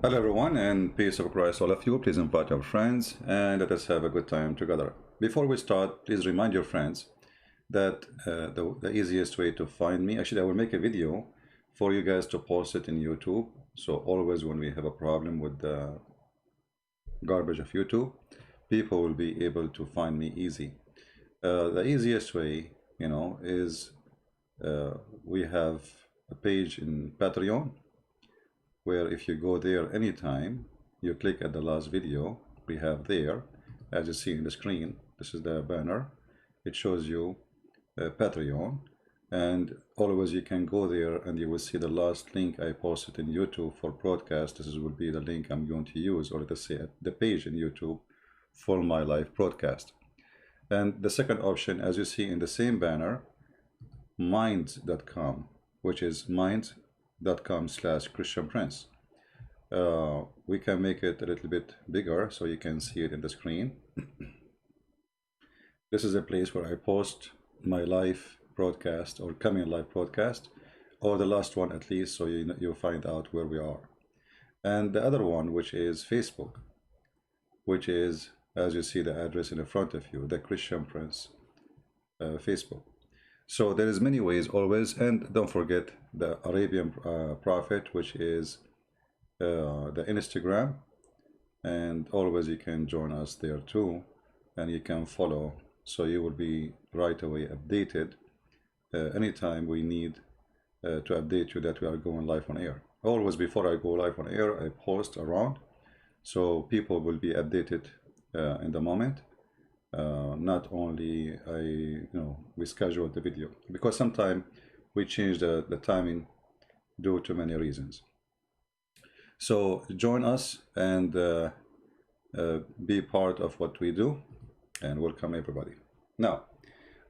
Hello everyone, and peace of Christ all of you. Please invite your friends and let us have a good time together. Before we start, please remind your friends that the easiest way to find me, actually I will make a video for you guys to post it in YouTube. So always when we have a problem with the garbage of YouTube, people will be able to find me easy. The easiest way, is we have a page in Patreon where if you go there anytime, you click at the last video we have there, as you see in the screen, this is the banner. It shows you Patreon, and always you can go there and you will see the last link I posted in YouTube for broadcast. This will be the link I'm going to use, or let us say the page in YouTube for my live broadcast. And the second option, as you see in the same banner, minds.com, which is minds.com/Christian Prince. We can make it a little bit bigger so you can see it in the screen. This is a place where I post my live broadcast or coming live broadcast, or the last one at least, so you find out where we are. And the other one, which is Facebook, which is, as you see the address in the front of you, the Christian Prince Facebook. So there is many ways always, and don't forget the Arabian Prophet, which is the Instagram, and always you can join us there too, and you can follow, so you will be right away updated anytime we need to update you that we are going live on air. Always before I go live on air, I post around, so people will be updated in the moment. Not only we schedule the video, because sometimes we change the timing due to many reasons. So join us and be part of what we do, and welcome everybody. Now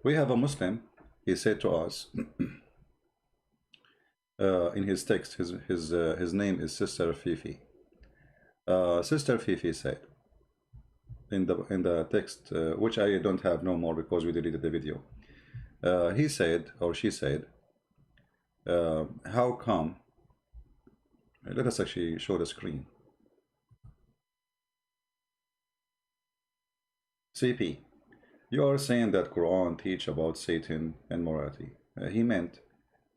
we have a Muslim. He said to us in his text, his name is Sister Fifi. Sister Fifi said in the text, which I don't have no more because we deleted the video. He said, or she said, how come? Let us actually show the screen. CP, you are saying that Quran teach about Satan and morality. He meant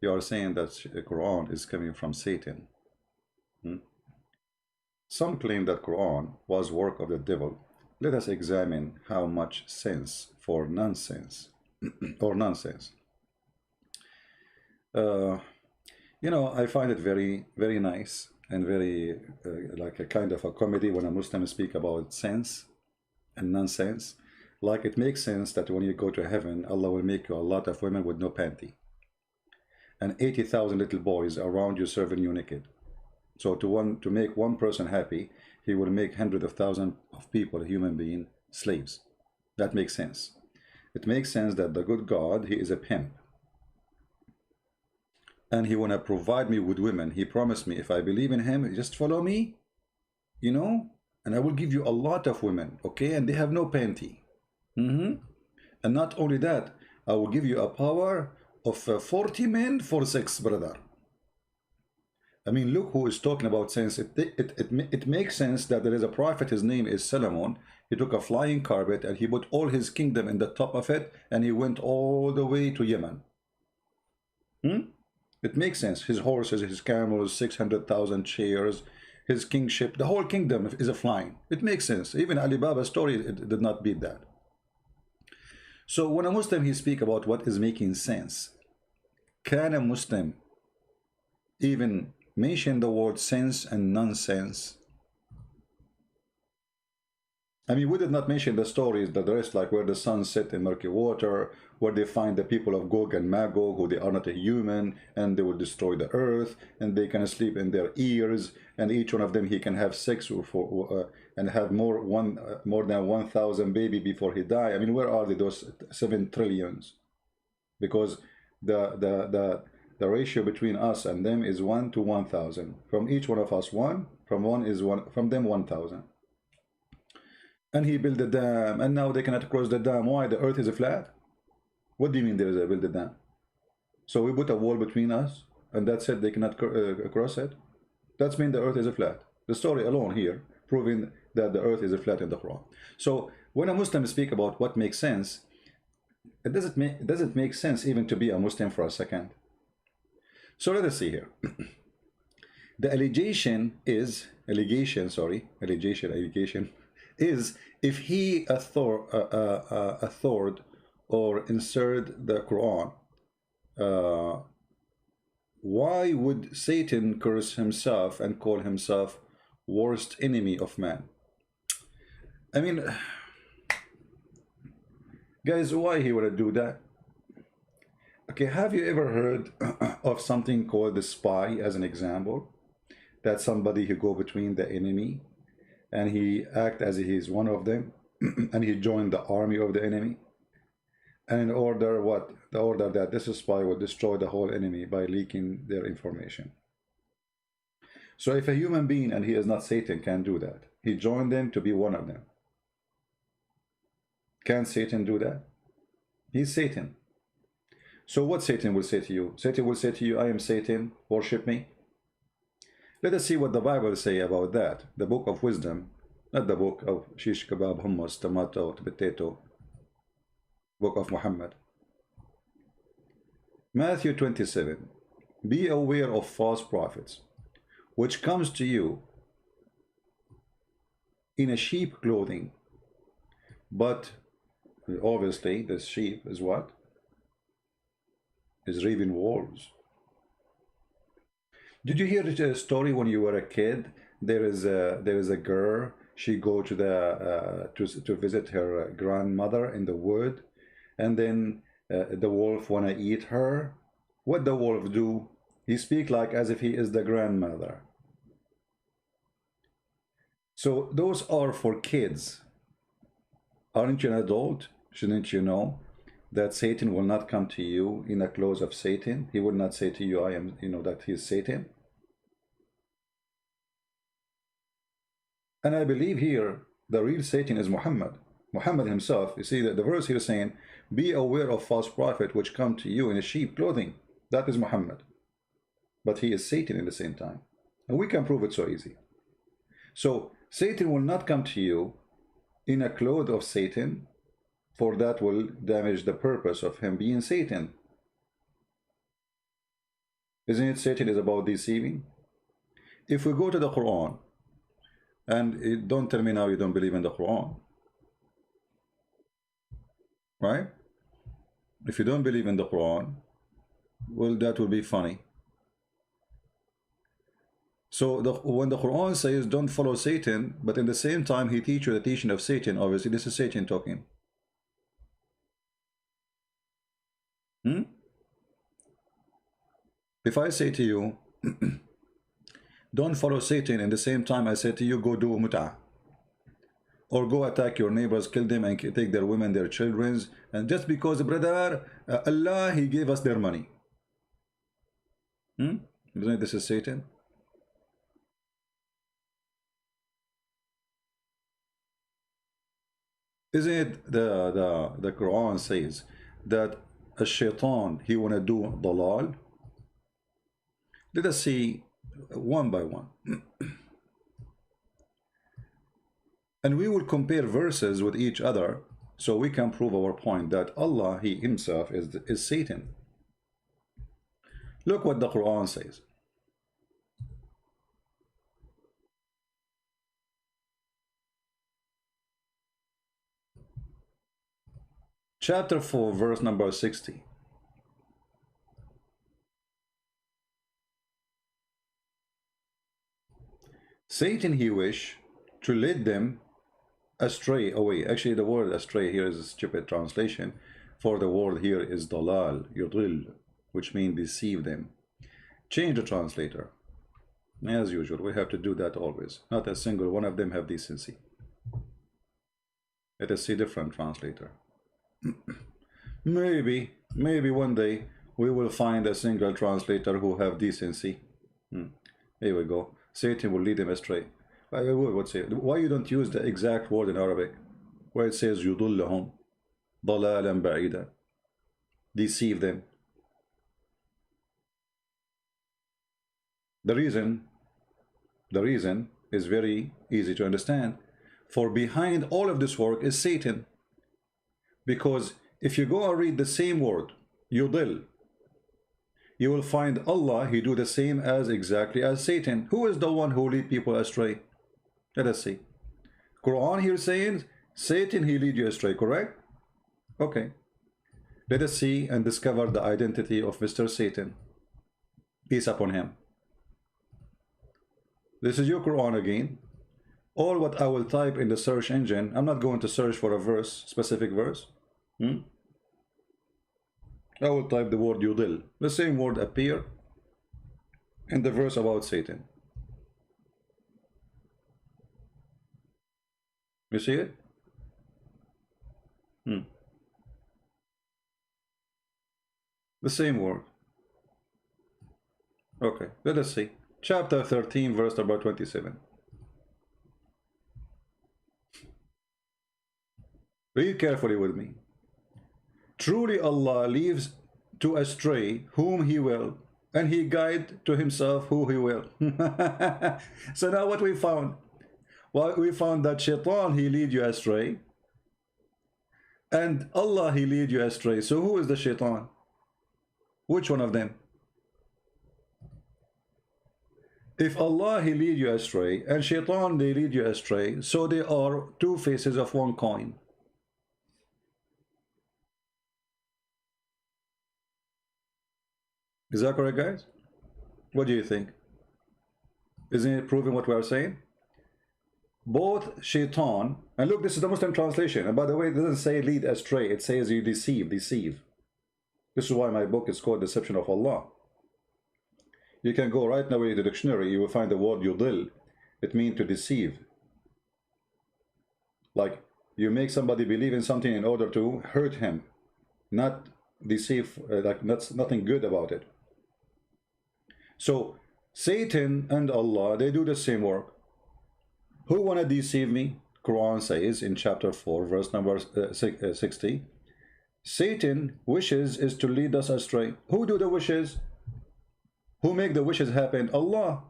you are saying that Quran is coming from Satan. Some claim that Quran was work of the devil. Let us examine how much sense for nonsense or nonsense. I find it very, very nice and very like a kind of a comedy when a Muslim speak about sense and nonsense. Like it makes sense that when you go to heaven, Allah will make you a lot of women with no panty, and 80,000 little boys around you serving you naked. So to make one person happy, he will make hundreds of thousands of people, human being, slaves. That makes sense. It makes sense that the good God, he is a pimp, and he want to provide me with women. He promised me if I believe in him, just follow me, and I will give you a lot of women, okay? And they have no panty. And not only that, I will give you a power of 40 men for sex, brother. I mean, look who is talking about sense. It makes sense that there is a prophet, his name is Solomon. He took a flying carpet and he put all his kingdom in the top of it, and he went all the way to Yemen. It makes sense. His horses, his camels, 600,000 chairs, his kingship, the whole kingdom is a flying. It makes sense. Even Alibaba's story, it did not beat that. So when a Muslim, he speak about what is making sense, can a Muslim even mention the word sense and nonsense? I mean, we did not mention the stories, the rest, like where the sun set in murky water, where they find the people of Gog and Magog, who they are not a human, and they will destroy the earth, and they can sleep in their ears, and each one of them, he can have sex and have more than 1,000 baby before he die. I mean, where are they, those 7 trillions? Because the ratio between us and them is 1 to 1,000. From each one of us, 1, from them 1,000. And he built a dam, and now they cannot cross the dam. Why? The earth is flat? What do you mean there is a build a dam? So we put a wall between us, and that's it, they cannot cross it? That's mean the earth is flat. The story alone here, proving that the earth is flat in the Quran. So when a Muslim speak about what makes sense, it doesn't make sense even to be a Muslim for a second. So let us see here. The allegation is if he authored or inserted the Quran, why would Satan curse himself and call himself worst enemy of man? I mean, guys, why he would do that? Okay, have you ever heard of something called the spy as an example? That somebody who go between the enemy and he act as if he's one of them and he joined the army of the enemy. And in order what? The order that this spy would destroy the whole enemy by leaking their information. So if a human being, and he is not Satan, can do that, he joined them to be one of them. Can Satan do that? He's Satan. So what Satan will say to you? Satan will say to you, I am Satan, worship me. Let us see what the Bible say about that. The book of wisdom, not the book of shish kebab, hummus, tomato, potato. Book of Muhammad. Matthew 27. Be aware of false prophets, which comes to you in a sheep clothing. But obviously the sheep is what? Is raven wolves. Did you hear the story when you were a kid? There is a girl. She go to the to visit her grandmother in the wood, and then the wolf wanna eat her. What the wolf do? He speak like as if he is the grandmother. So those are for kids. Aren't you an adult? Shouldn't you know that Satan will not come to you in the clothes of Satan? He will not say to you, I am, that he is Satan. And I believe here the real Satan is Muhammad. Muhammad himself. You see that the verse here is saying, be aware of false prophet which come to you in a sheep clothing. That is Muhammad. But he is Satan in the same time. And we can prove it so easy. So Satan will not come to you in a cloth of Satan, for that will damage the purpose of him being Satan. Isn't it Satan is about deceiving? If we go to the Quran, and don't tell me now you don't believe in the Quran, right? If you don't believe in the Quran, well, that will be funny. So when the Quran says don't follow Satan, but in the same time he teaches you the teaching of Satan, obviously this is Satan talking. If I say to you, don't follow Satan, in the same time I say to you, go do mut'ah, or go attack your neighbors, kill them and take their women, their children, and just because, brother, Allah, he gave us their money. Isn't it this is Satan? Isn't it the Quran says that a shaitan, he wanna do dalal? Let us see one by one. And we will compare verses with each other so we can prove our point that Allah, he himself is Satan. Look what the Quran says. Chapter 4, verse number 60. Satan, he wish to lead them astray away. Actually, the word astray here is a stupid translation. For the word here is dalal, yudil, which means deceive them. Change the translator. As usual, we have to do that always. Not a single one of them have decency. Let us see different translator. maybe one day we will find a single translator who have decency. Here we go. Satan will lead them astray. I would say, why you don't use the exact word in Arabic where it says yudullahum dalalan ba'ida, deceive them? The reason is very easy to understand. For behind all of this work is Satan. Because if you go and read the same word, yudil, you will find Allah, he do the same as exactly as Satan. Who is the one who lead people astray? Let us see. Quran here saying, Satan, he lead you astray, correct? Okay. Let us see and discover the identity of Mr. Satan. Peace upon him. This is your Quran again. All what I will type in the search engine, I'm not going to search for a verse, specific verse. I will type the word yudil. The same word appear in the verse about Satan. You see it? The same word. Okay, let us see. Chapter 13, verse number 27. Read carefully with me. Truly Allah leaves to astray whom he will, and he guide to himself who he will. So now what we found? Well, we found that Shaitan, he lead you astray, and Allah, he lead you astray. So who is the Shaitan? Which one of them? If Allah, he lead you astray, and Shaitan, they lead you astray, so they are two faces of one coin. Is that correct, guys? What do you think? Isn't it proving what we are saying? Both Shaitan, and look, this is the Muslim translation, and by the way, it doesn't say lead astray, it says you deceive. This is why my book is called Deception of Allah. You can go right now in the dictionary, you will find the word yudil. It means to deceive. Like, you make somebody believe in something in order to hurt him, not deceive, like that's nothing good about it. So, Satan and Allah, they do the same work. Who want to deceive me? Quran says in chapter 4, verse number 60, Satan wishes is to lead us astray. Who do the wishes? Who make the wishes happen? Allah.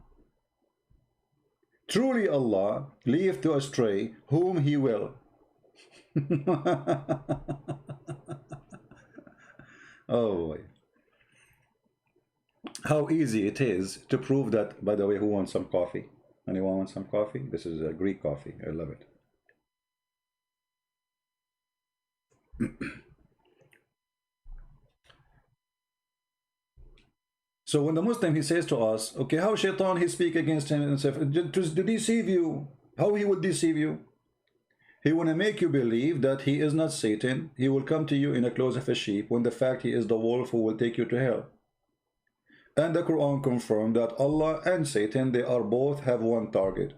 Truly Allah leave to astray whom he will. Oh boy. How easy it is to prove that. By the way, who wants some coffee? Anyone want some coffee? This is a Greek coffee. I love it. So when the Muslim, he says to us, okay, how Shaitan, he speak against him and stuff, to deceive you. How he would deceive you? He want to make you believe that he is not Satan. He will come to you in the clothes of a sheep, when the fact he is the wolf who will take you to hell. And the Quran confirmed that Allah and Satan, they are both have one target.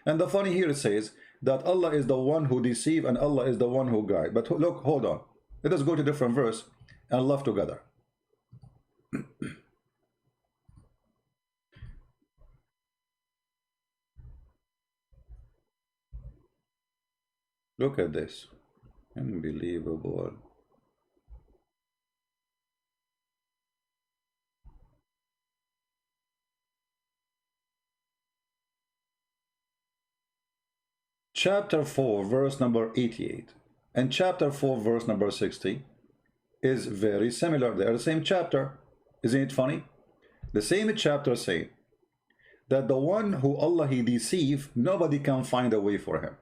And the funny here, it says that Allah is the one who deceive and Allah is the one who guide. But look, hold on. Let us go to a different verse and love together. Look at this. Unbelievable. Chapter 4, verse number 88, and chapter 4, verse number 60 is very similar. They are the same chapter. Isn't it funny? The same chapter say that the one who Allah he deceive, nobody can find a way for him.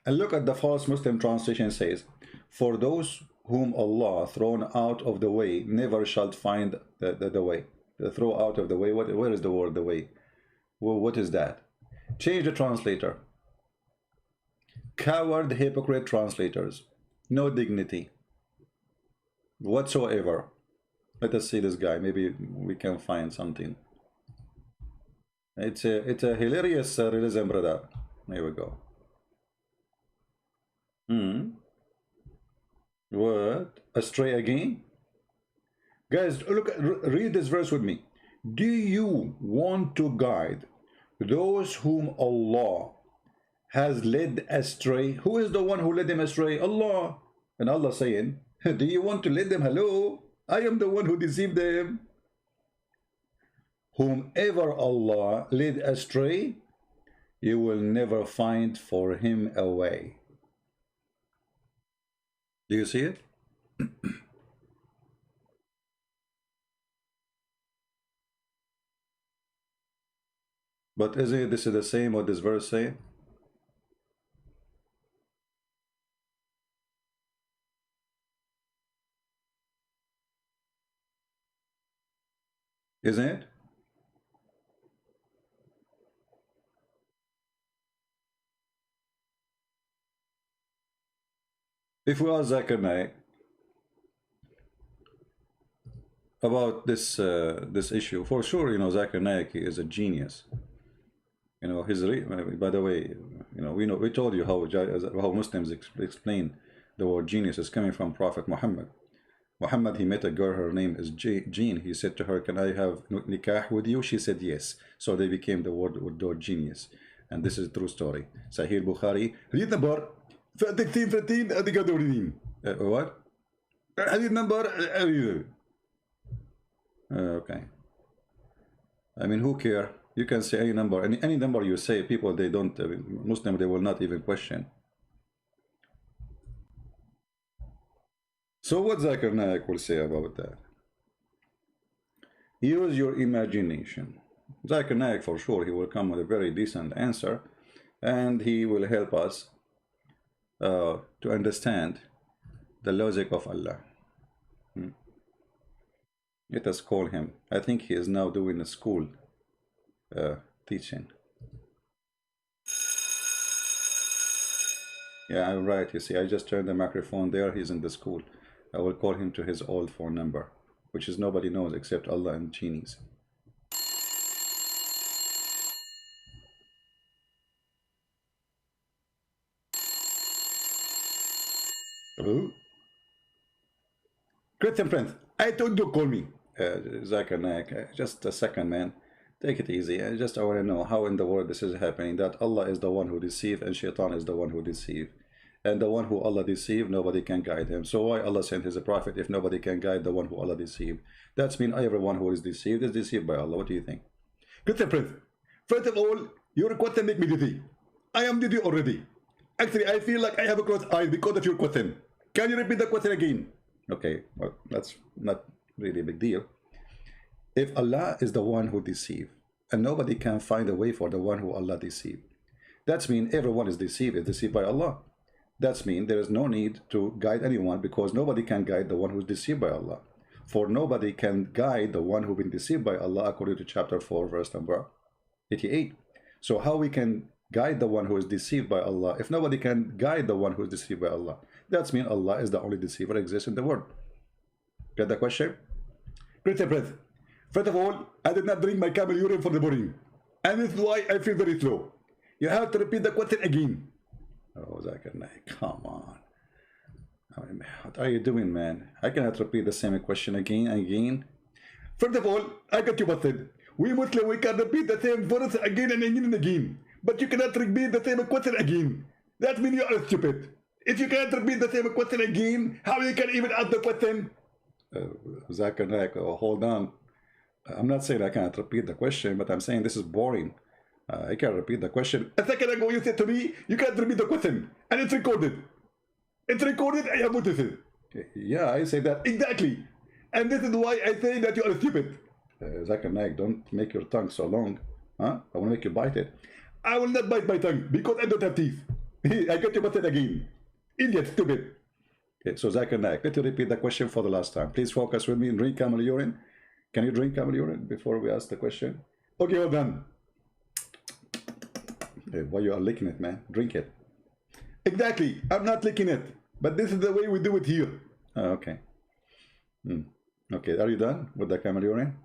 And look at the false Muslim translation says, for those whom Allah thrown out of the way, never shall find the way. The throw out of the way, where is the word the way? Well, what is that? Change the translator. Coward, hypocrite translators. No dignity whatsoever. Let us see this guy. Maybe we can find something. It's a hilarious realism, brother. There we go. What? Astray again? Guys, look, read this verse with me. Do you want to guide those whom Allah has led astray? Who is the one who led them astray? Allah. And Allah saying, do you want to lead them? Hello, I am the one who deceived them. Whomever Allah led astray, You will never find for him a way. Do you see it? But is it this is the same what this verse say? Isn't it? If we ask Zakir Naik about this issue, for sure, Zakir Naik is a genius. By the way, we told you how Muslims explain the word genius is coming from Prophet Muhammad. Muhammad, he met a girl, her name is Jean. He said to her, can I have nikah with you? She said yes. So they became the word genius. And this is a true story. Sahih Bukhari. Hadith number 13 what? Hadith number okay. I mean, who care? You can say any number. Any number you say, people, they don't, Muslim, they will not even question. So what Zakir Naik will say about that? Use your imagination. Zakir Naik, for sure, he will come with a very decent answer, and he will help us to understand the logic of Allah. Let us call him. I think he is now doing a school teaching. Yeah, I'm right. You see, I just turned the microphone there. He's in the school. I will call him to his old phone number, which is nobody knows except Allah and genies. Hello? Christian friends, I told you call me. Zakir Naik, just a second, man. Take it easy. I want to know how in the world this is happening, that Allah is the one who deceives and Shaitan is the one who deceives. And the one who Allah deceived, nobody can guide him. So why Allah sent his prophet if nobody can guide the one who Allah deceived? That's mean everyone who is deceived by Allah. What do you think? Good friend. First of all, your question make me dizzy. I am dizzy already. Actually, I feel like I have a closed eye because of your question. Can you repeat the question again? Okay, well, that's not really a big deal. If Allah is the one who deceived, and nobody can find a way for the one who Allah deceived, that's mean everyone is deceived by Allah. That's mean there is no need to guide anyone, because nobody can guide the one who is deceived by Allah. For nobody can guide the one who has been deceived by Allah, according to chapter 4, verse number 88. So how we can guide the one who is deceived by Allah if nobody can guide the one who is deceived by Allah? That's mean Allah is the only deceiver exists in the world. Get the question? Great breath. First of all, I did not drink my camel urine for the morning, and this is why I feel very slow. You have to repeat the question again. Oh, Zakir Naik, come on. I mean, what are you doing, man? I cannot repeat the same question again and again. First of all, I got you busted. We Muslims, we can repeat the same verse again and again and again. But you cannot repeat the same question again. That means you are stupid. If you can't repeat the same question again, how you can even ask the question? Zakir Naik, hold on. I'm not saying I can't repeat the question, but I'm saying this is boring. I can repeat the question. A second ago you said to me, you can't repeat the question. And it's recorded. It's recorded, I have noticed it. Yeah, I say that. Exactly. And this is why I say that you are stupid. Zakir Naik, don't make your tongue so long. Huh? I want to make you bite it. I will not bite my tongue because I don't have teeth. I got you busted again. Idiot, stupid. Okay, so Zakir Naik, let me repeat the question for the last time. Please focus with me and drink camel urine. Can you drink camel urine before we ask the question? Okay, well done. Hey, why you are licking it, man? Drink it. Exactly. I'm not licking it. But this is the way we do it here. Oh, okay. Okay, are you done with the camel urine?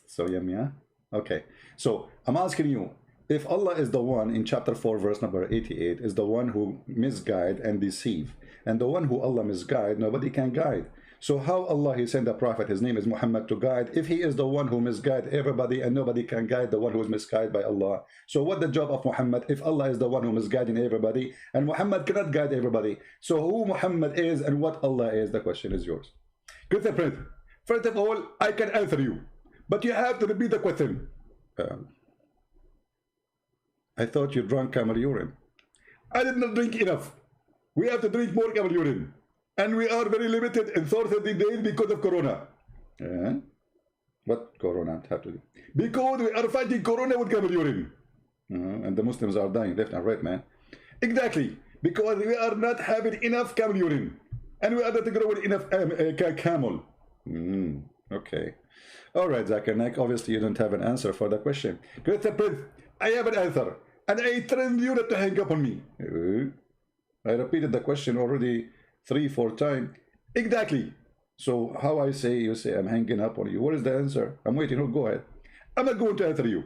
So yummy, huh? Okay. So I'm asking you, if Allah is the one in chapter 4, verse number 88, is the one who misguide and deceive, and the one who Allah misguide, nobody can guide. So how Allah, he sent a prophet, his name is Muhammad, to guide, if he is the one who misguide everybody and nobody can guide the one who is misguided by Allah? So what the job of Muhammad if Allah is the one who misguiding everybody and Muhammad cannot guide everybody? So who Muhammad is and what Allah is, the question is yours. Good friend, first of all, I can answer you, but you have to repeat the question. I thought you drank camel urine. I did not drink enough. We have to drink more camel urine. And we are very limited in 30 days because of Corona. What Corona have to do? Because we are fighting Corona with camel urine. And the Muslims are dying left and right, man. Exactly. Because we are not having enough camel urine. And we are not growing enough camel. Okay. All right, Zakir Naik. Obviously, you don't have an answer for the question. Christian Prince, I have an answer. And I trained you not to hang up on me. I repeated the question already 3-4 times. Exactly. So how I say, you say I'm hanging up on you. What is the answer? I'm waiting. Oh, go ahead. I'm not going to answer you.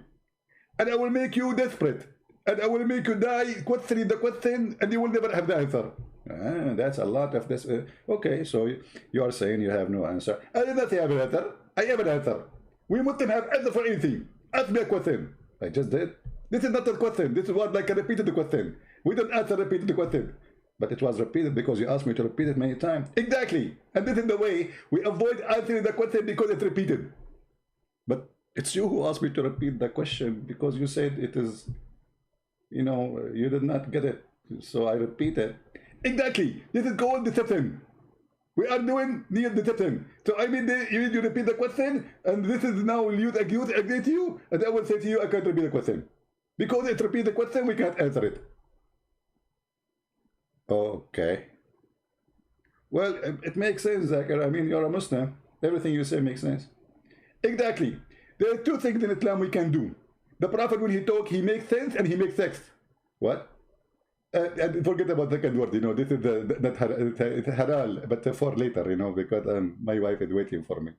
And I will make you desperate. And I will make you die questioning the question, and you will never have the answer. That's a lot of this. Okay, so you are saying you have no answer. I did not say I have an answer. I have an answer. We mustn't have answer for anything. Ask me a question. I just did. This is not a question. This is what like I repeated the question. We don't answer repeated the question. But it was repeated because you asked me to repeat it many times. Exactly. And this is the way we avoid answering the question because it's repeated. But it's you who asked me to repeat the question because you said it is, you know, you did not get it. So I repeat it. Exactly. This is called deception. We are doing near deception. So I mean, you repeat the question, and this is now use against you, and I will say to you, I can't repeat the question. Because it repeats the question, we can't answer it. Okay. Well, it makes sense, Zakir. I mean, you're a Muslim. Everything you say makes sense. Exactly. There are two things in Islam we can do. The Prophet, when he talks, he makes sense and he makes sex. What? And forget about the second word, you know, this is not halal, but for later, you know, because my wife is waiting for me.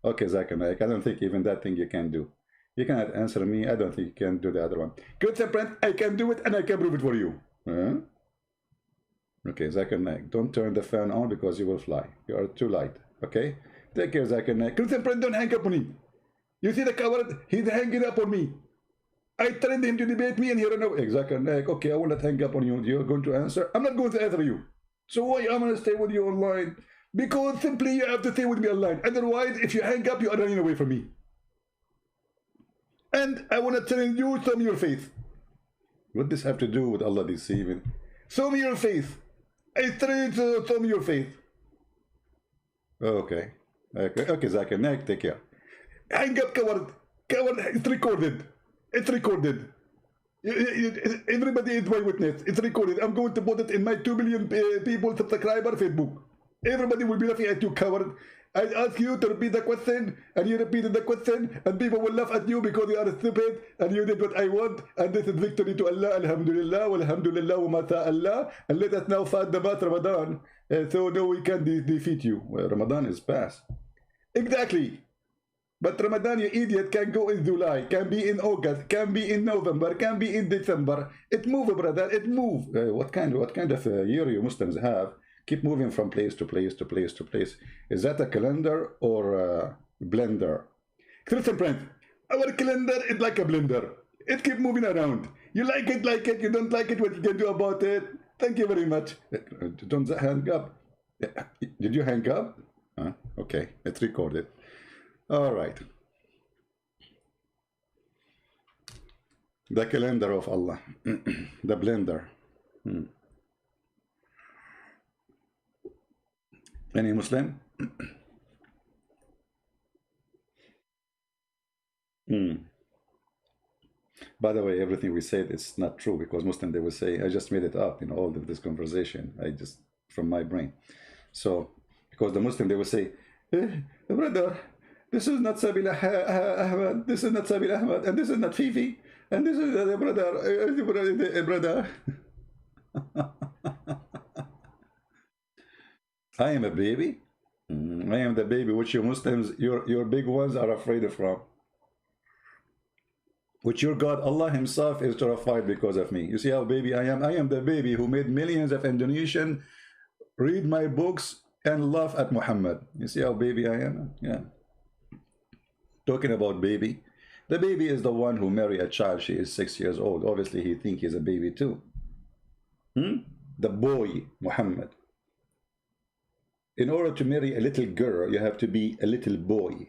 Okay, Zakir, I don't think even that thing you can do. You cannot answer me. I don't think you can do the other one. Good friend, I can do it and I can prove it for you. Okay, Zakir Naik, don't turn the fan on because you will fly. You are too light. Okay? Take care, Zakir Naik. Christian friend, don't hang up on me. You see the coward? He's hanging up on me. I trained him to debate me and he ran away. Zakir Naik, okay, I will not hang up on you. You're going to answer? I'm not going to answer you. So why I'm going to stay with you online? Because simply you have to stay with me online. Otherwise, if you hang up, you are running away from me. And I want to tell you, show me your face. What does this have to do with Allah deceiving? Show me your face. I trained to show me your face. Okay. Okay, Zakir Naik, take care. Hang up, coward. Coward, it's recorded. It's recorded. Everybody is my witness. It's recorded. I'm going to put it in my 2 billion people subscriber Facebook. Everybody will be laughing at you, coward. I ask you to repeat the question, and you repeated the question, and people will laugh at you because you are stupid, and you did what I want, and this is victory to Allah, alhamdulillah, walhamdulillah, wa mata Allah, and let us now fight the month Ramadan, so now we can defeat you. Well, Ramadan is past. Exactly. But Ramadan, you idiot, can go in July, can be in August, can be in November, can be in December. It move, brother, it move. What kind of year you Muslims have? Keep moving from place to place to place to place. Is that a calendar or a blender? Christian friends, our calendar is like a blender. It keeps moving around. You like it, you don't like it, what you can do about it. Thank you very much. Don't hang up. Did you hang up? Okay, it's recorded. All right. The calendar of Allah. The blender. Any Muslim? By the way, everything we said is not true because Muslim, they will say, I just made it up in all of this conversation. I just, from my brain. So, because the Muslim, they will say, brother, this is not Sabil Ahmad, this is not Sabil Ahmad, and this is not Fifi, and this is brother. I am a baby. I am the baby which you Muslims, your big ones are afraid from. Which your God, Allah himself is terrified because of me. You see how baby I am? I am the baby who made millions of Indonesians read my books and laugh at Muhammad. You see how baby I am? Yeah. Talking about baby. The baby is the one who marry a child. She is 6 years old. Obviously, he thinks he's a baby too. The boy, Muhammad. In order to marry a little girl, you have to be a little boy.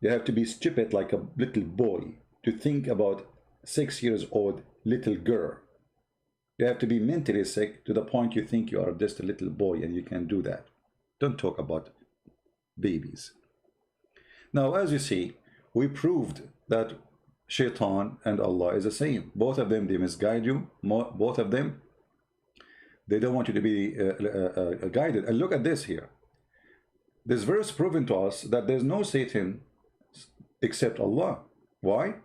You have to be stupid like a little boy to think about 6 years old little girl. You have to be mentally sick to the point you think you are just a little boy and you can do that. Don't talk about babies. Now, as you see, we proved that Shaitan and Allah is the same. Both of them, they misguide you. Both of them, they don't want you to be guided. And look at this here. This verse proven to us that there's no Satan except Allah. Why?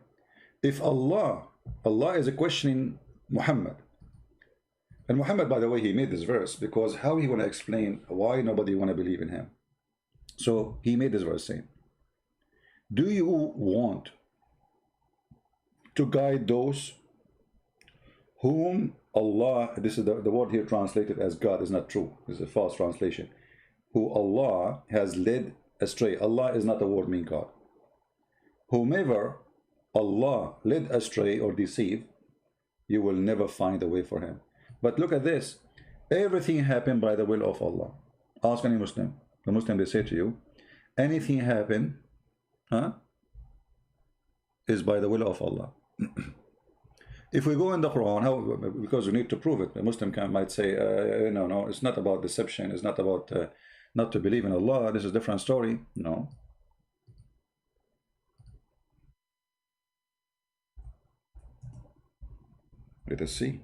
If Allah is questioning Muhammad. And Muhammad, by the way, he made this verse because how he want to explain why nobody want to believe in him. So he made this verse saying, do you want to guide those whom Allah, this is the word here translated as God is not true, it's a false translation, who Allah has led astray. Allah is not the word mean God. Whomever Allah led astray or deceive, you will never find a way for him. But look at this. Everything happened by the will of Allah. Ask any Muslim. The Muslim, they say to you, anything happen is by the will of Allah. If we go in the Quran, how, because we need to prove it, the Muslim might say, no, it's not about deception, it's not about not to believe in Allah, this is a different story. No. Let us see.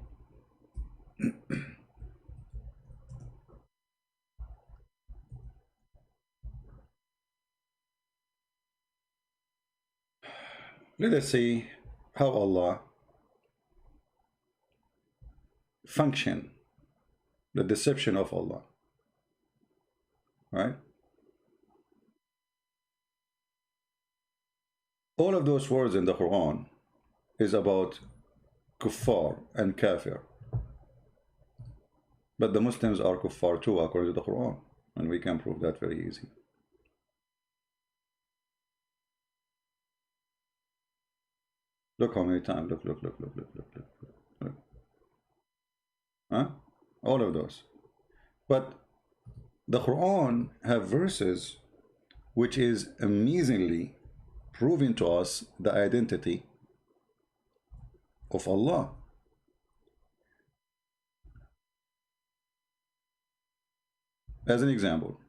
Let us see how Allah function, the deception of Allah. Right? All of those words in the Quran is about kuffar and kafir. But the Muslims are kuffar too, according to the Quran. And we can prove that very easy. Look how many times. Look. Huh? All of those. But the Quran have verses which is amazingly proving to us the identity of Allah. As an example,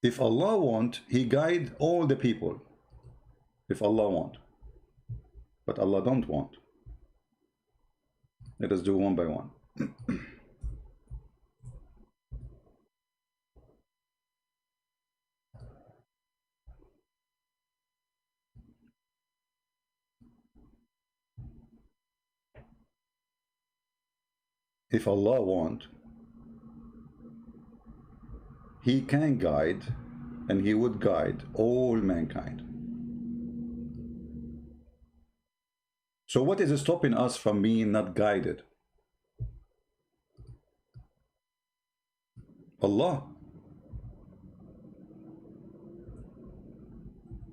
if Allah want, He guide all the people. If Allah want, but Allah don't want. Let us do one by one. If Allah want, He can guide, and He would guide all mankind. So what is stopping us from being not guided? Allah.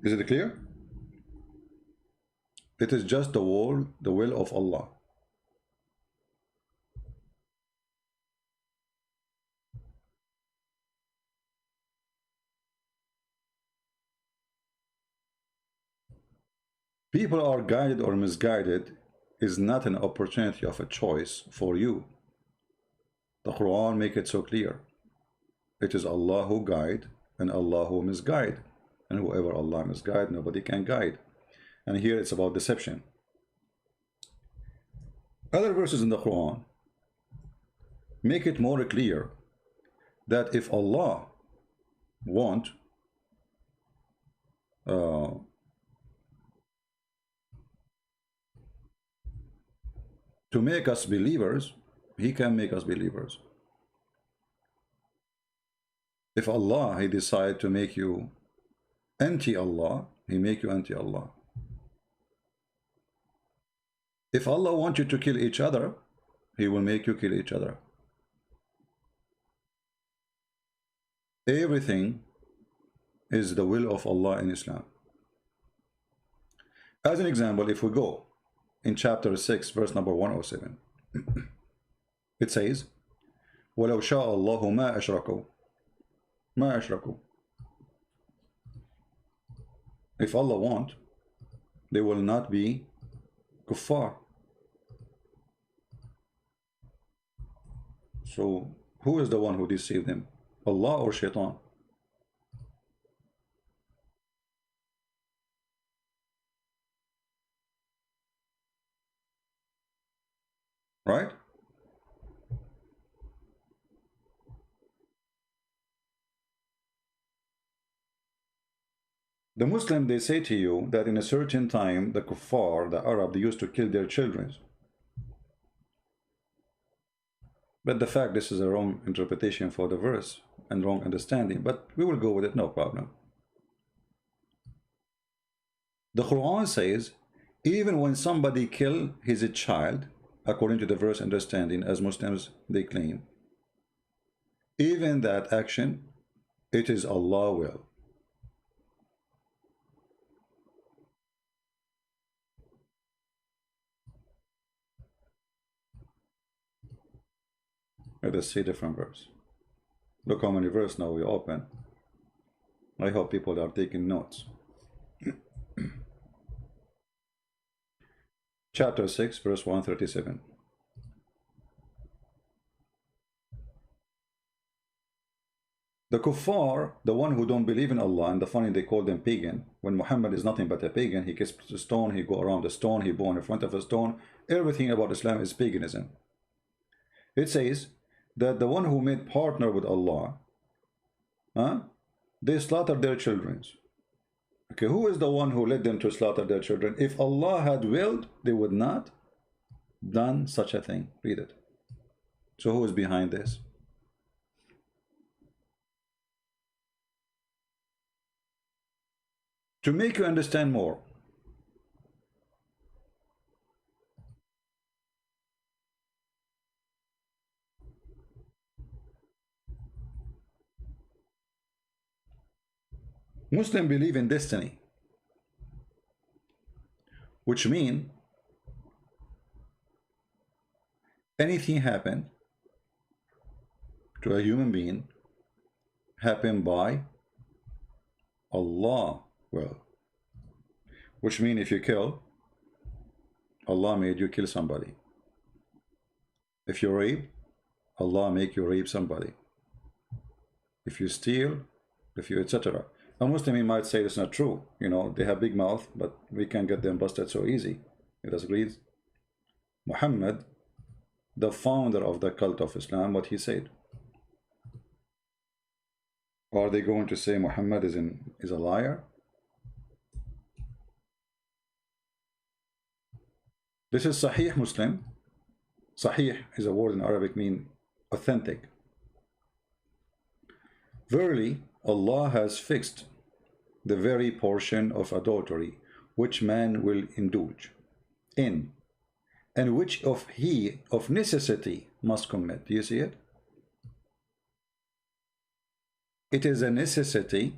Is it clear? It is just the will of Allah. People are guided or misguided is not an opportunity of a choice for you. The Quran make it so clear. It is Allah who guide and Allah who misguide. And whoever Allah misguide, nobody can guide. And here it's about deception. Other verses in the Quran make it more clear that if Allah want to make us believers, He can make us believers. If Allah, He decide to make you anti-Allah, He make you anti-Allah. If Allah wants you to kill each other, He will make you kill each other. Everything is the will of Allah in Islam. As an example, if we go in chapter 6, verse number 107, it says, وَلَوْ شَاءَ اللَّهُ مَا أَشْرَكُوا If Allah want, they will not be kuffar. So who is the one who deceived them? Allah or shaitan? Right? The Muslim, they say to you that in a certain time, the kuffar, the Arab, they used to kill their children. But the fact this is a wrong interpretation for the verse and wrong understanding, but we will go with it, no problem. The Quran says, even when somebody kill his child, according to the verse understanding, as Muslims they claim, even that action, it is Allah will. Let us see different verse. Look how many verse now we open. I hope people are taking notes. Chapter 6, verse 137. The kuffar, the one who don't believe in Allah, and the funny they call them pagan, when Muhammad is nothing but a pagan, he gets a stone, he go around the stone, he born in front of a stone, everything about Islam is paganism. It says that the one who made partner with Allah, they slaughter their children. Okay, who is the one who led them to slaughter their children? If Allah had willed, they would not done such a thing. Read it. So who is behind this? To make you understand more, Muslims believe in destiny, which means anything happen to a human being happen by Allah will. Which means if you kill, Allah made you kill somebody. If you rape, Allah make you rape somebody. If you steal, if you etc. A Muslim might say it's not true. You know, they have big mouth, but we can't get them busted so easy. It agrees. Muhammad, the founder of the cult of Islam, what he said. Are they going to say Muhammad is a liar? This is Sahih Muslim. Sahih is a word in Arabic mean authentic. Verily, Allah has fixed the very portion of adultery which man will indulge in, and which he of necessity must commit. Do you see it? It is a necessity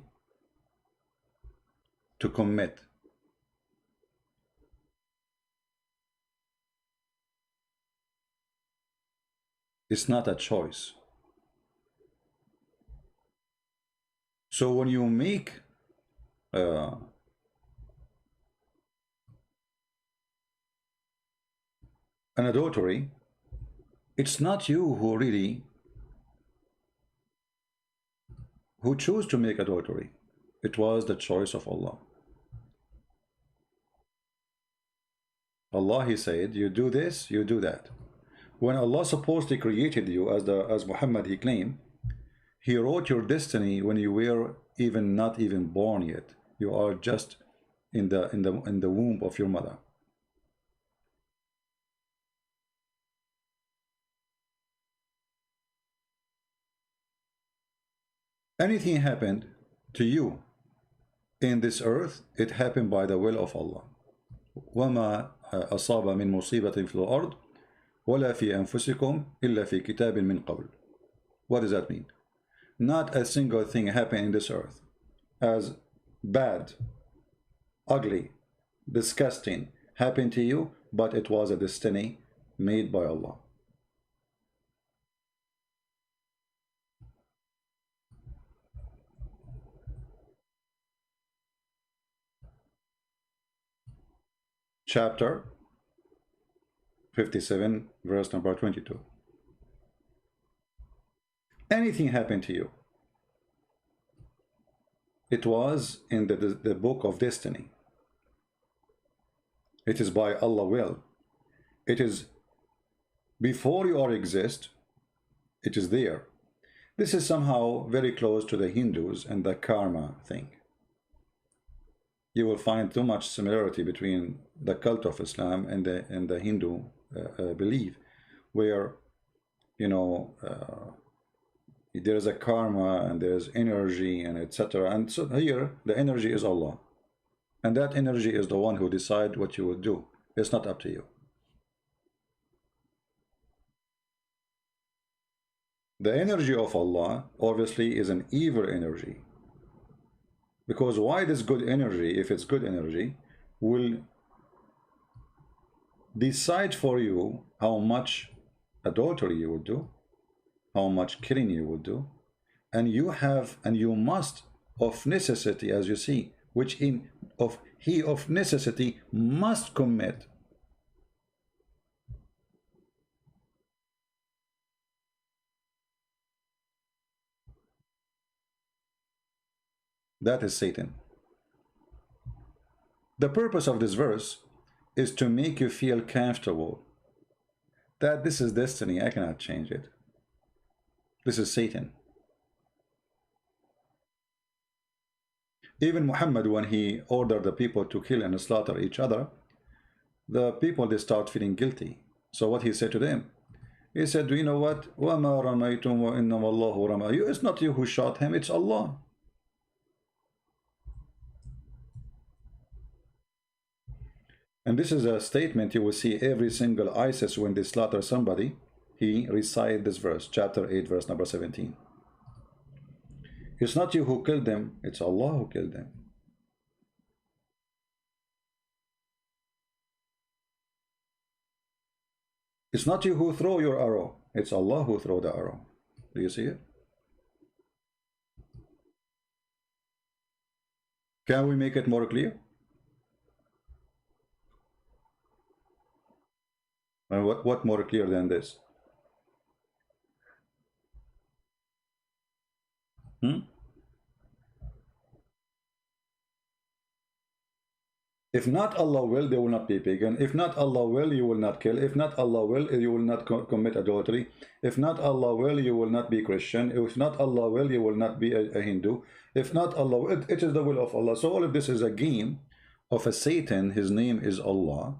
to commit. It's not a choice. So when you make an adultery, it's not you who choose to make adultery. It was the choice of Allah. Allah, he said, you do this, you do that. When Allah supposedly created you, as Muhammad he claimed, he wrote your destiny when you were not even born yet. You are just in the womb of your mother. Anything happened to you in this earth, it happened by the will of Allah. وما أصاب من مصيبة في الأرض ولا في أنفسكم إلا في كتاب من قبل. What does that mean? Not a single thing happened in this earth as bad, ugly, disgusting happened to you, but it was a destiny made by Allah. chapter 57, verse number 22. Anything happened to you, it was in the book of destiny. It is by Allah will. It is before you are exist, it is there. This is somehow very close to the Hindus and the karma thing. You will find too much similarity between the cult of Islam and the Hindu belief, where, you know, there is a karma and there is energy and etc. And so here the energy is Allah, and that energy is the one who decides what you will do. It's not up to you. The energy of Allah obviously is an evil energy, because why this good energy, if it's good energy, will decide for you how much adultery you will do, how much killing you will do, and you must of necessity, as you see, which he of necessity must commit. That is Satan. The purpose of this verse is to make you feel comfortable that this is destiny, I cannot change it. This is Satan. Even Muhammad, when he ordered the people to kill and slaughter each other, the people, they start feeling guilty. So what he said to them? He said, do you know what? وَمَا رَمَيْتُمْ وَإِنَّمَا اللَّهُ رَمَى. It's not you who shot him, it's Allah. And this is a statement you will see every single ISIS when they slaughter somebody. He recites this verse, chapter 8, verse number 17. It's not you who killed them, it's Allah who killed them. It's not you who throw your arrow, it's Allah who throw the arrow. Do you see it? Can we make it more clear? And what more clear than this? If not Allah will, they will not be pagan. If not Allah will, you will not kill. If not Allah will, you will not commit adultery. If not Allah will, you will not be Christian. If not Allah will, you will not be a Hindu. If not Allah will, it is the will of Allah. So all of this is a game of a Satan. His name is Allah.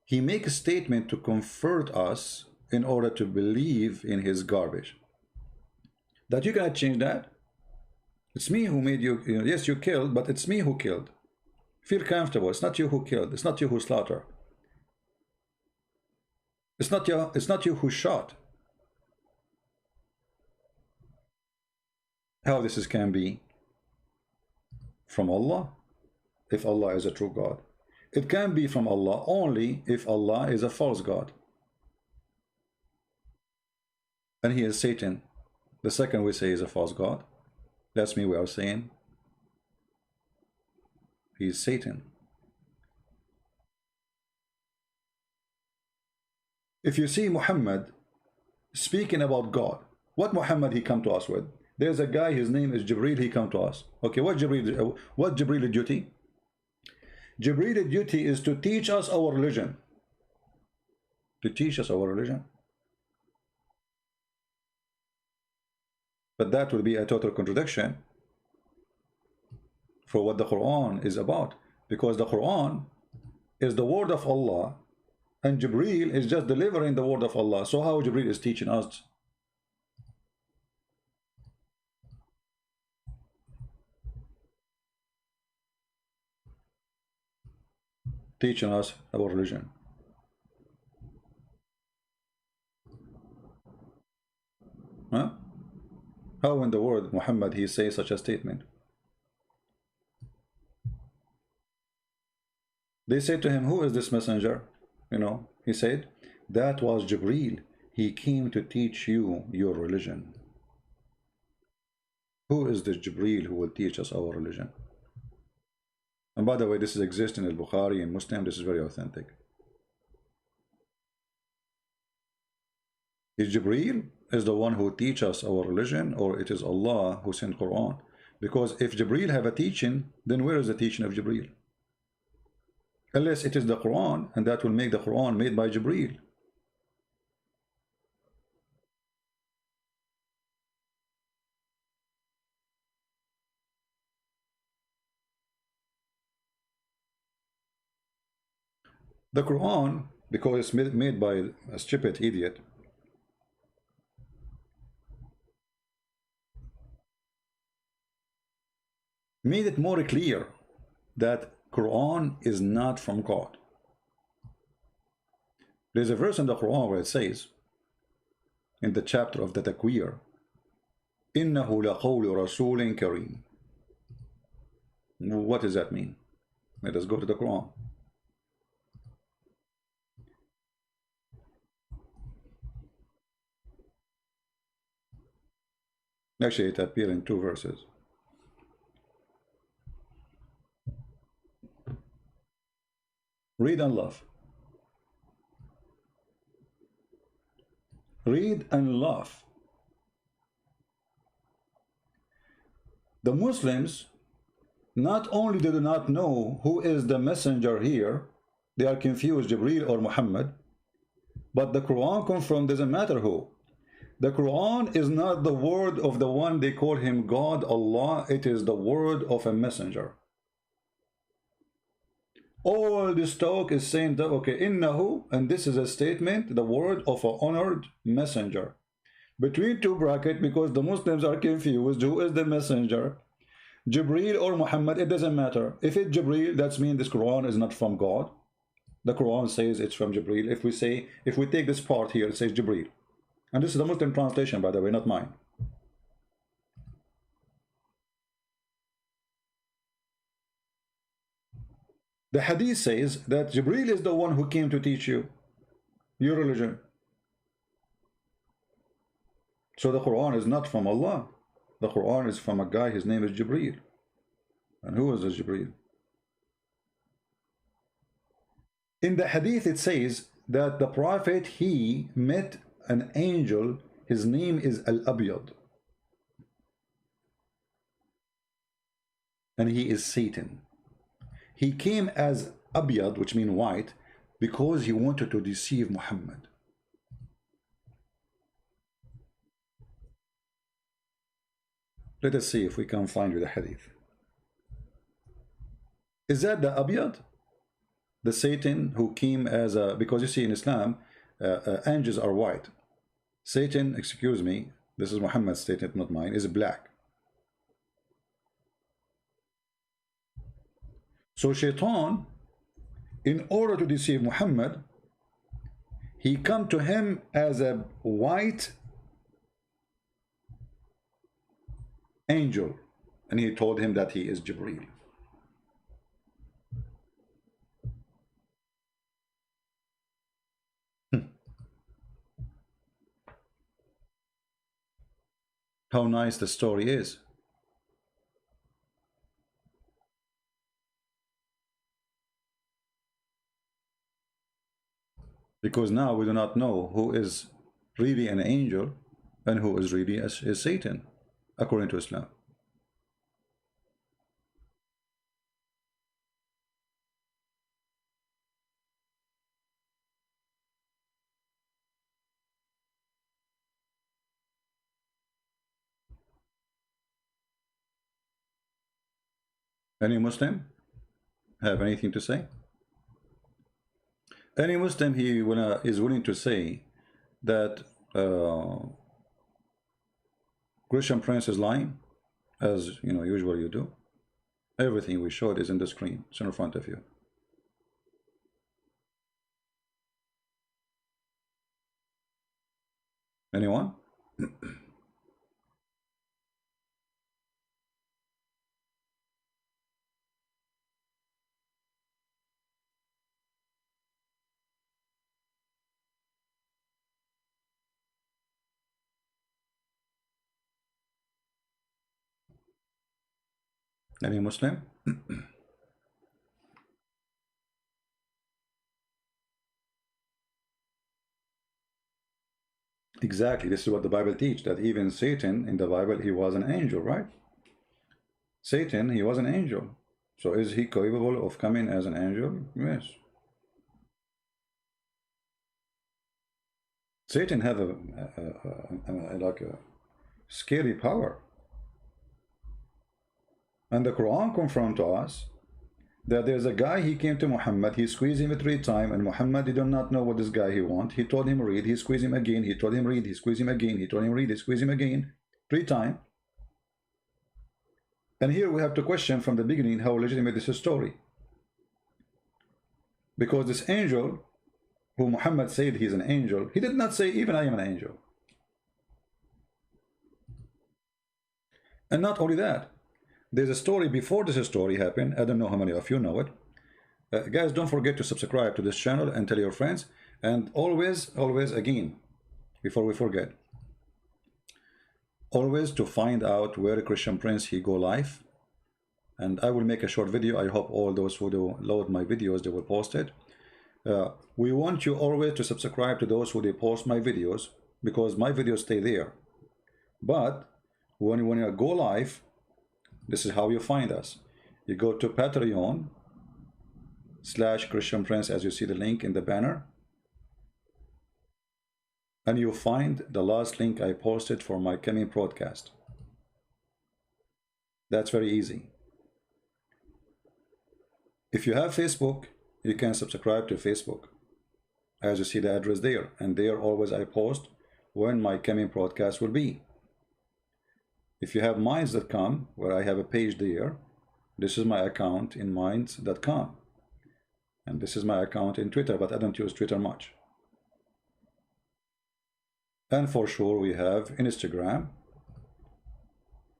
He makes a statement to comfort us in order to believe in his garbage. That you cannot change that. It's me who made you, yes, you killed, but it's me who killed. Feel comfortable. It's not you who killed. It's not you who slaughtered. It's not you who shot. How this can be from Allah, if Allah is a true God. It can be from Allah only if Allah is a false God. And he is Satan. The second we say is a false God. That's me we are saying. He is Satan. If you see Muhammad speaking about God, what Muhammad he come to us with? There's a guy, his name is Jibreel, he come to us. Okay, what Jibreel duty? Jibreel duty is to teach us our religion. To teach us our religion. But that will be a total contradiction for what the Quran is about, because the Quran is the word of Allah and Jibreel is just delivering the word of Allah. So how Jibreel is teaching us? Teaching us our religion. Huh? How in the word Muhammad he says such a statement? They said to him, who is this messenger? He said, that was Jibreel. He came to teach you your religion. Who is this Jibreel who will teach us our religion? And by the way, this is exists in al-Bukhari and Muslim. This is very authentic. Is Jibreel is the one who teach us our religion, or it is Allah who sent Quran? Because if Jibreel have a teaching, then where is the teaching of Jibreel? Unless it is the Quran, and that will make the Quran made by Jibreel. The Quran, because it's made by a stupid idiot, made it more clear that Quran is not from God. There's a verse in the Quran where it says, in the chapter of the Takwir, إِنَّهُ لَقَوْلُ رَسُولٍ كَرِيمٍ. What does that mean? Let us go to the Quran. Actually, it appears in two verses. Read and laugh. Read and laugh. The Muslims not only do not know who is the messenger here, they are confused, Jibreel or Muhammad, but the Quran confirmed doesn't matter who. The Quran is not the word of the one they call him God, Allah, it is the word of a messenger. All this talk is saying that, okay, innahu, and this is a statement, the word of an honored messenger. Between two brackets, because the Muslims are confused, who is the messenger? Jibreel or Muhammad, it doesn't matter. If it's Jibreel, that means this Quran is not from God. The Quran says it's from Jibreel. If we take this part here, it says Jibreel. And this is the Muslim translation, by the way, not mine. The hadith says that Jibreel is the one who came to teach you your religion. So the Quran is not from Allah. The Quran is from a guy, his name is Jibreel. And who is this Jibreel? In the hadith it says that the Prophet, he met an angel, his name is Al-Abyad. And he is Satan. He came as Abyad, which means white, because he wanted to deceive Muhammad. Let us see if we can find you the hadith. Is that the Abyad? The Satan who came as a, because you see in Islam, angels are white. Satan, excuse me, this is Muhammad's statement, not mine, is black. So Shaitan, in order to deceive Muhammad, he come to him as a white angel, and he told him that he is Jibreel. How nice the story is. Because now we do not know who is really an angel and who is really is Satan, according to Islam. Any Muslim have anything to say? Any Muslim is willing to say that Christian Prince is lying, as you know, usually you do. Everything we showed is in the screen. It's in front of you. Anyone? Any Muslim? Exactly. This is what the Bible teaches, that even Satan in the Bible, he was an angel, right? Satan, he was an angel. So is he capable of coming as an angel? Yes. Satan have like a scary power. And the Quran confirmed to us that there's a guy, he came to Muhammad, he squeezed him 3 times, and Muhammad did not know what this guy he want. He told him read, he squeezed him again, he told him read, he squeezed him again, he told him read, he squeezed him again, 3 times. And here we have to question from the beginning how legitimate this is story. Because this angel, who Muhammad said he's an angel, he did not say even I am an angel. And not only that, there's a story before this story happened. I don't know how many of you know it. Guys, don't forget to subscribe to this channel and tell your friends. And always again, before we forget, always to find out where Christian Prince he go live. And I will make a short video. I hope all those who do load my videos, they will post it. We want you always to subscribe to those who they post my videos, because my videos stay there. But when you go live, this is how you find us. You go to Patreon/Christian Prince, as you see the link in the banner, and you find the last link I posted for my coming broadcast. That's very easy. If you have Facebook, you can subscribe to Facebook, as you see the address there, and there always I post when my coming broadcast will be. If you have minds.com, where I have a page there, this is my account in minds.com, and this is my account in Twitter, but I don't use Twitter much. And for sure we have Instagram,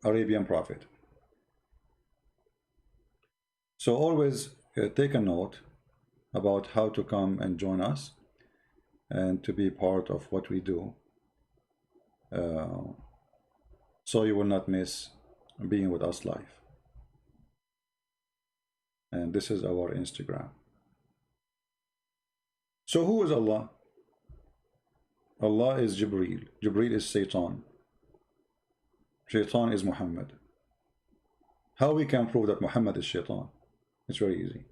Arabian Prophet. So always take a note about how to come and join us and to be part of what we do, so you will not miss being with us live. And this is our Instagram. So who is Allah? Allah is Jibreel. Jibreel is Satan. Shaitan is Muhammad. How we can prove that Muhammad is Shaitan? It's very easy.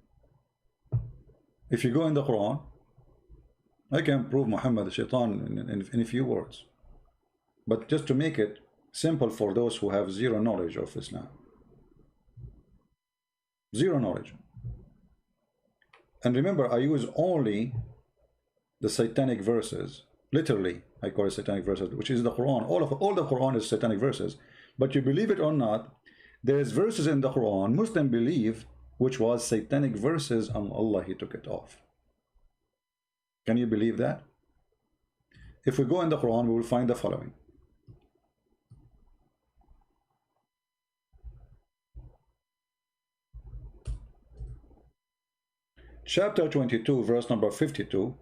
If you go in the Quran, I can prove Muhammad is Shaitan in a few words. But just to make it simple for those who have zero knowledge of Islam. Zero knowledge. And remember, I use only the satanic verses. Literally, I call it satanic verses, which is the Quran. All the Quran is satanic verses. But you believe it or not, there is verses in the Quran Muslim believe which was satanic verses, and Allah he took it off. Can you believe that? If we go in the Quran, we will find the following. Chapter 22, verse number 52,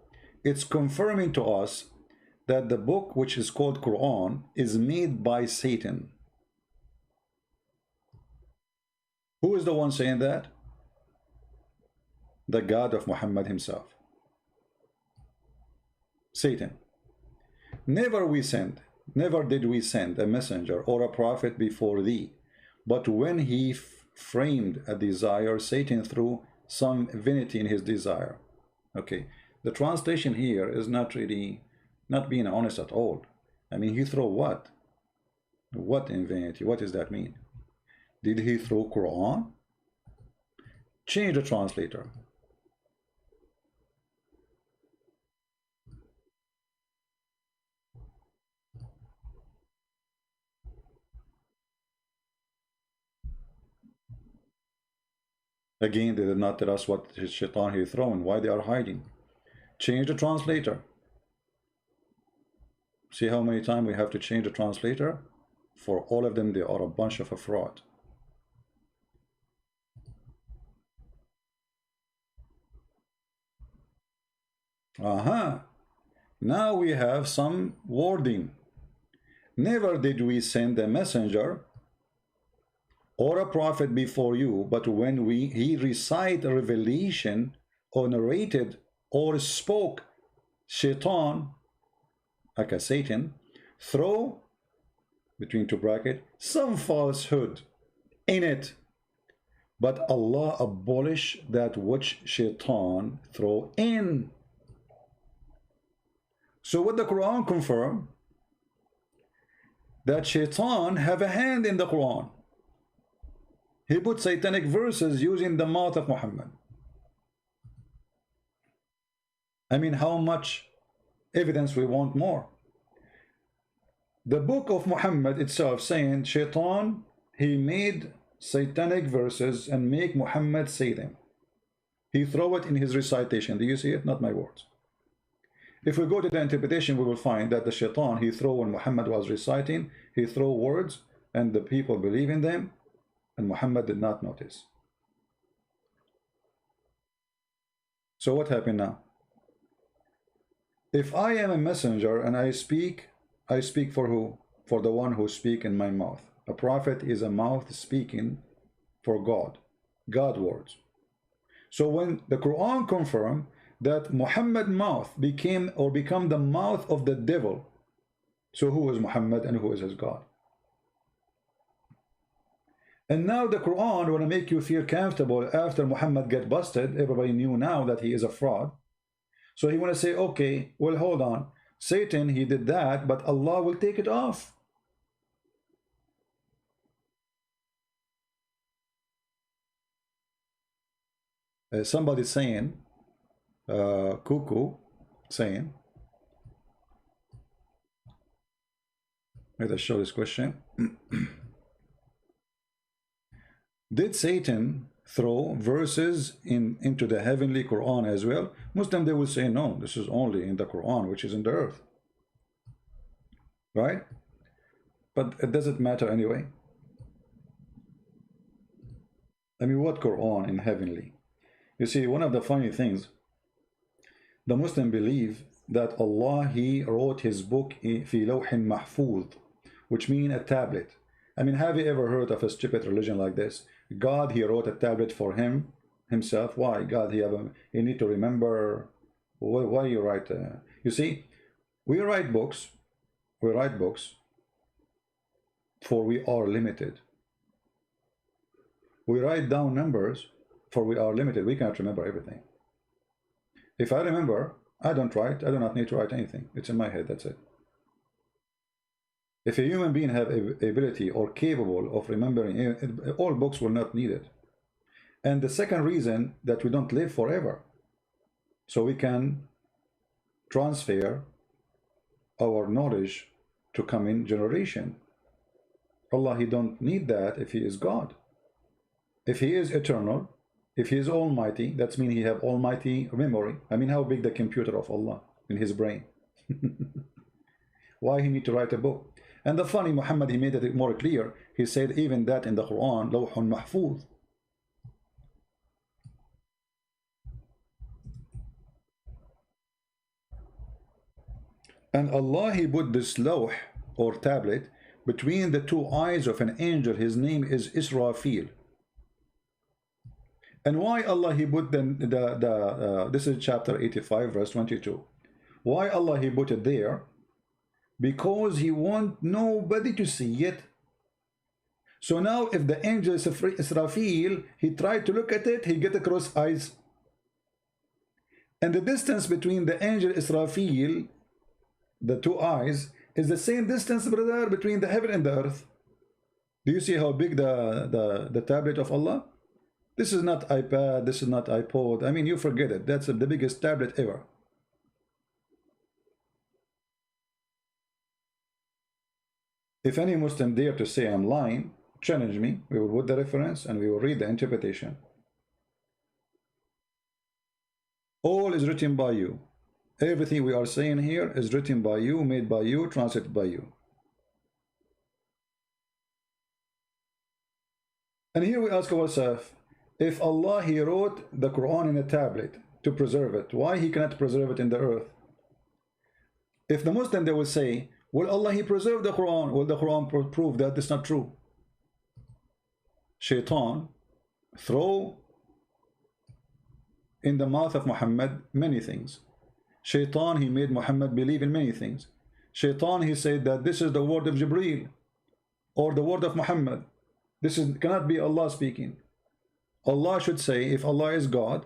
it's confirming to us that the book which is called Quran is made by Satan. Who is the one saying that? The God of Muhammad himself. Satan. Never did we send a messenger or a prophet before thee, but when he framed a desire, Satan threw some vanity in his desire. Okay, the translation here is not really, not being honest at all. I mean, he threw what? What in vanity? What does that mean? Did he throw Quran? Change the translator. Again, they did not tell us what shaitan he thrown, why they are hiding. Change the translator. See how many times we have to change the translator? For all of them, they are a bunch of a fraud. Now we have some wording. Never did we send a messenger or a prophet before you, but when he recited a revelation or narrated or spoke, Shaitan, like a Satan, throw, between two brackets, some falsehood in it. But Allah abolish that which shaitan throw in. So what the Quran confirm? That shaitan have a hand in the Quran. He put satanic verses using the mouth of Muhammad. I mean, how much evidence we want more? The book of Muhammad itself saying shaitan, he made satanic verses and make Muhammad say them. He throw it in his recitation. Do you see it? Not my words. If we go to the interpretation, we will find that the shaitan, he throw when Muhammad was reciting, he throw words and the people believe in them, and Muhammad did not notice. So what happened now? If I am a messenger and I speak for who? For the one who speak in my mouth. A prophet is a mouth speaking for God words. So when the Quran confirmed that Muhammad's mouth become the mouth of the devil, so who is Muhammad and who is his God? And now the Quran want to make you feel comfortable after Muhammad get busted. Everybody knew now that he is a fraud. So he want to say, okay, well, hold on. Satan, he did that, but Allah will take it off. Somebody saying, cuckoo saying, let us show this question. Did Satan throw verses into the heavenly Quran as well? Muslim, they will say no, this is only in the Quran, which is in the earth, right? But it doesn't matter anyway. I mean, what Quran in heavenly? You see, one of the funny things, the Muslim believe that Allah, he wrote his book fi lawhin mahfuz, which means a tablet. I mean, have you ever heard of a stupid religion like this? God, he wrote a tablet for himself. Why? God, he need to remember. Why you write? You see, we write books for we are limited. We write down numbers for we are limited. We cannot remember everything. If I remember, I don't write. I do not need to write anything. It's in my head. That's it. If a human being have ability or capable of remembering, all books will not need it. And the second reason that we don't live forever, so we can transfer our knowledge to coming generation. Allah, he don't need that if he is God. If he is eternal, if he is almighty, that means he have almighty memory. I mean, how big the computer of Allah in his brain? Why he need to write a book? And the funny, Muhammad, he made it more clear. He said even that in the Quran, lawhun mahfuz. And Allah, he put this lawh or tablet between the two eyes of an angel. His name is Israfil. And why Allah, he put this is chapter 85, verse 22. Why Allah, he put it there? Because he want nobody to see it. So now if the angel Israfil, he tried to look at it, he get across eyes. And the distance between the angel Israfil, the two eyes, is the same distance, brother, between the heaven and the earth. Do you see how big the tablet of Allah? This is not iPad, this is not iPod. I mean, you forget it. That's the biggest tablet ever. If any Muslim dare to say I'm lying, challenge me. We will put the reference and we will read the interpretation. All is written by you. Everything we are saying here is written by you, made by you, translated by you. And here we ask ourselves, if Allah, he wrote the Quran in a tablet to preserve it, why he cannot preserve it in the earth? If the Muslim, they will say, well, Allah, he preserved the Quran. Will the Quran prove that it's not true? Shaitan throw in the mouth of Muhammad many things. Shaitan, he made Muhammad believe in many things. Shaitan, he said that this is the word of Jibreel or the word of Muhammad. Cannot be Allah speaking. Allah should say, if Allah is God,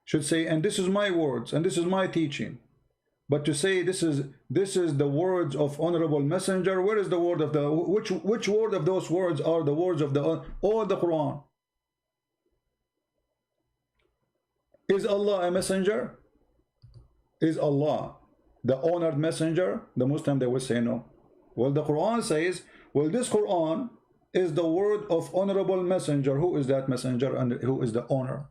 should say, and this is my words and this is my teaching. But to say this is the words of honorable messenger, where is the word of the which word of those words are the words of the Quran? Is Allah a messenger? Is Allah the honored messenger? The Muslim, they will say no. Well, the Quran says, well, this Quran is the word of honorable messenger. Who is that messenger and who is the honor?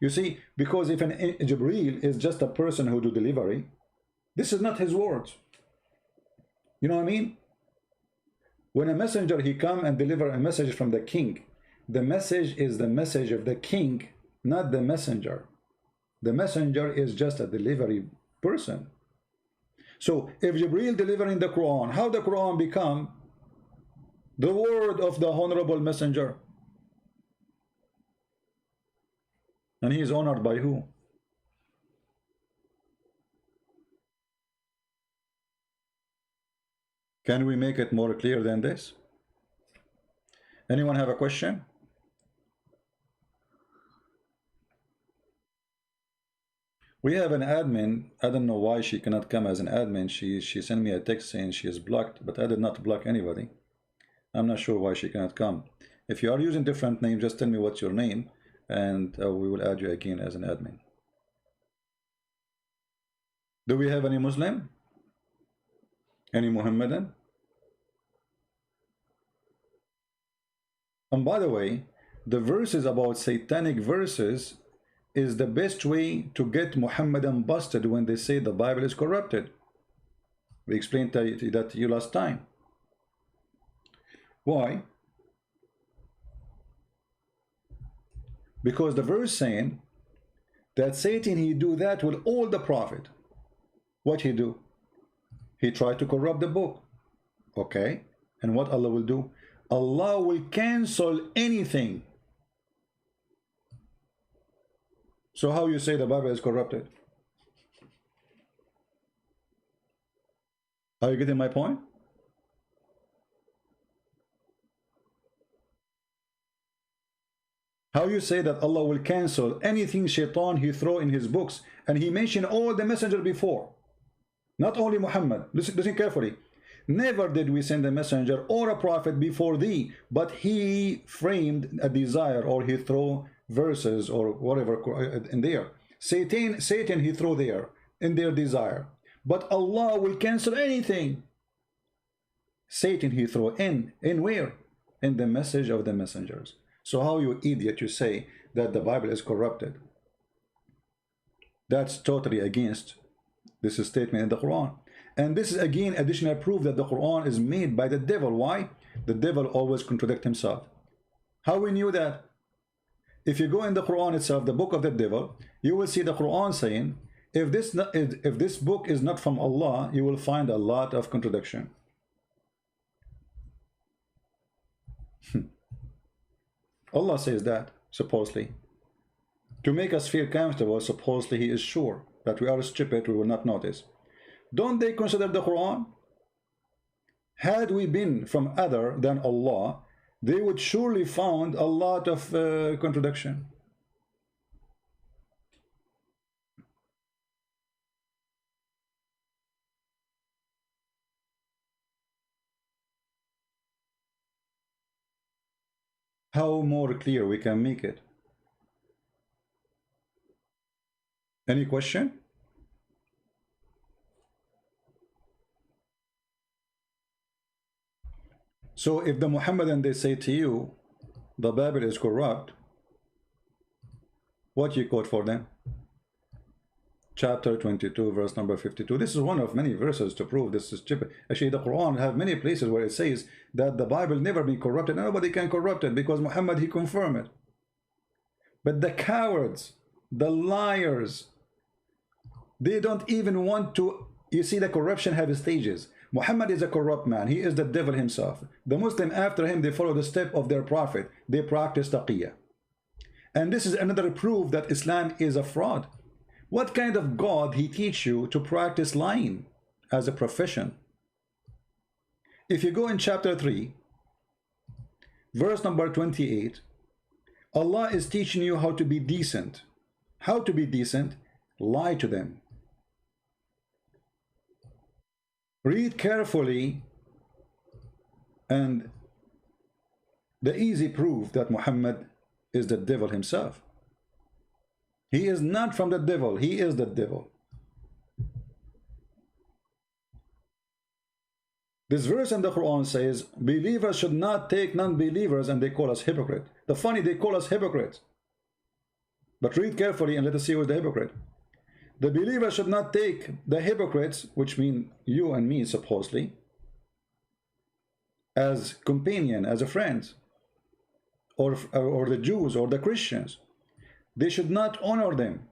You see, because if an Jibreel is just a person who do delivery, this is not his words. You know what I mean? When a messenger, he come and deliver a message from the king, the message is the message of the king, not the messenger. The messenger is just a delivery person. So if Jibreel delivering the Quran, how the Quran become the word of the honorable messenger? And he is honored by who? Can we make it more clear than this? Anyone have a question? We have an admin. I don't know why she cannot come as an admin. She sent me a text saying she is blocked, but I did not block anybody. I'm not sure why she cannot come. If you are using different name, just tell me what's your name, and we will add you again as an admin. Do we have any Muslim? Any Muhammadan? And by the way, the verses about satanic verses is the best way to get Muhammadan busted when they say the Bible is corrupted. We explained that to you last time. Why? Because the verse saying that Satan, he do that with all the prophet. What he do? He tried to corrupt the book. Okay. And what Allah will do? Allah will cancel anything. So how you say the Bible is corrupted? Are you getting my point? How you say that Allah will cancel anything Shaitan he throw in his books, and he mentioned all the messenger before, not only Muhammad. Listen carefully. Never did we send a messenger or a prophet before thee, but he framed a desire, or he throw verses or whatever in there. Satan he throw there in their desire, but Allah will cancel anything Satan he throw in where? In the message of the messengers. So how, you idiot, you say that the Bible is corrupted? That's totally against this statement in the Quran. And this is again additional proof that the Quran is made by the devil. Why? The devil always contradicts himself. How we knew that? If you go in the Quran itself, the book of the devil, you will see the Quran saying, if this book is not from Allah, you will find a lot of contradiction. Allah says that, supposedly. To make us feel comfortable, supposedly he is sure that we are stupid, we will not notice. Don't they consider the Quran? Had we been from other than Allah, they would surely found a lot of contradiction. How more clear we can make it? Any question? So if the Muhammadan, they say to you, the Bible is corrupt, what you quote for them? Chapter 22, verse number 52. This is one of many verses to prove this is stupid. Actually, the Quran have many places where it says that the Bible never been corrupted. Nobody can corrupt it because Muhammad, he confirmed it. But the cowards, the liars, they don't even want to. You see, the corruption have stages. Muhammad is a corrupt man. He is the devil himself. The Muslim after him, they follow the step of their prophet. They practice taqiyya. And this is another proof that Islam is a fraud. What kind of God he teach you to practice lying as a profession. If you go in chapter 3, verse number 28, Allah is teaching you how to be decent. How to be decent? Lie to them. Read carefully, and the easy proof that Muhammad is the devil himself. He is not from the devil, he is the devil. This verse in the Quran says, believers should not take non-believers, and they call us hypocrite. The funny, they call us hypocrites. But read carefully and let us see who's the hypocrite. The believers should not take the hypocrites, which mean you and me supposedly, as companion, as a friend, or the Jews or the Christians. They should not honor them.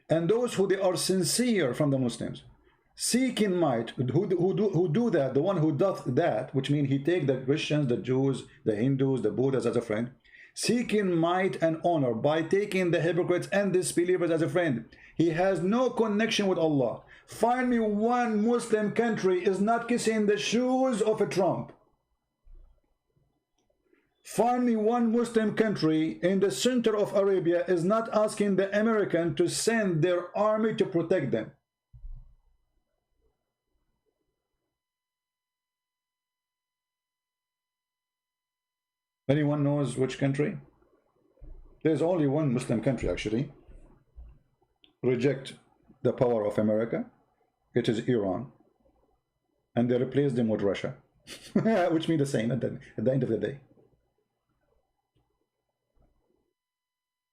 And those who they are sincere from the Muslims, seeking might, who do that, the one who doth that, which means he take the Christians, the Jews, the Hindus, the Buddhas as a friend, seeking might and honor by taking the hypocrites and disbelievers as a friend. He has no connection with Allah. Find me one Muslim country is not kissing the shoes of a Trump. Find me one Muslim country in the center of Arabia is not asking the American to send their army to protect them. Anyone knows which country? There's only one Muslim country actually. Reject the power of America. It is Iran. And they replaced them with Russia. Which means the same at the end of the day.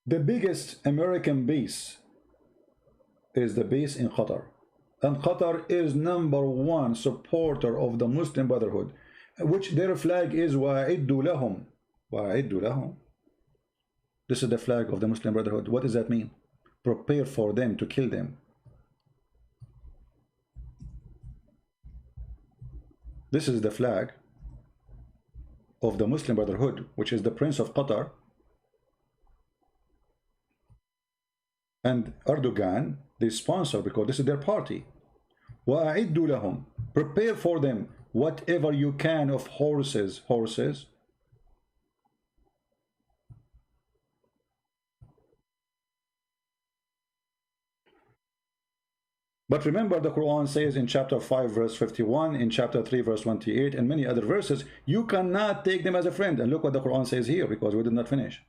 The biggest American base is the base in Qatar. And Qatar is #1 supporter of the Muslim Brotherhood, which their flag is وَأَعِدُّ لَهُمْ. وَأَعِدُّ لَهُمْ. This is the flag of the Muslim Brotherhood. What does that mean? Prepare for them to kill them. This is the flag of the Muslim Brotherhood, which is the Prince of Qatar. And Erdogan, they sponsor because this is their party. وَأَعِدُّ لَهُمْ. Prepare for them whatever you can of horses. But remember, the Quran says in chapter 5 verse 51, in chapter 3 verse 28, and many other verses, you cannot take them as a friend. And look what the Quran says here, because we did not finish.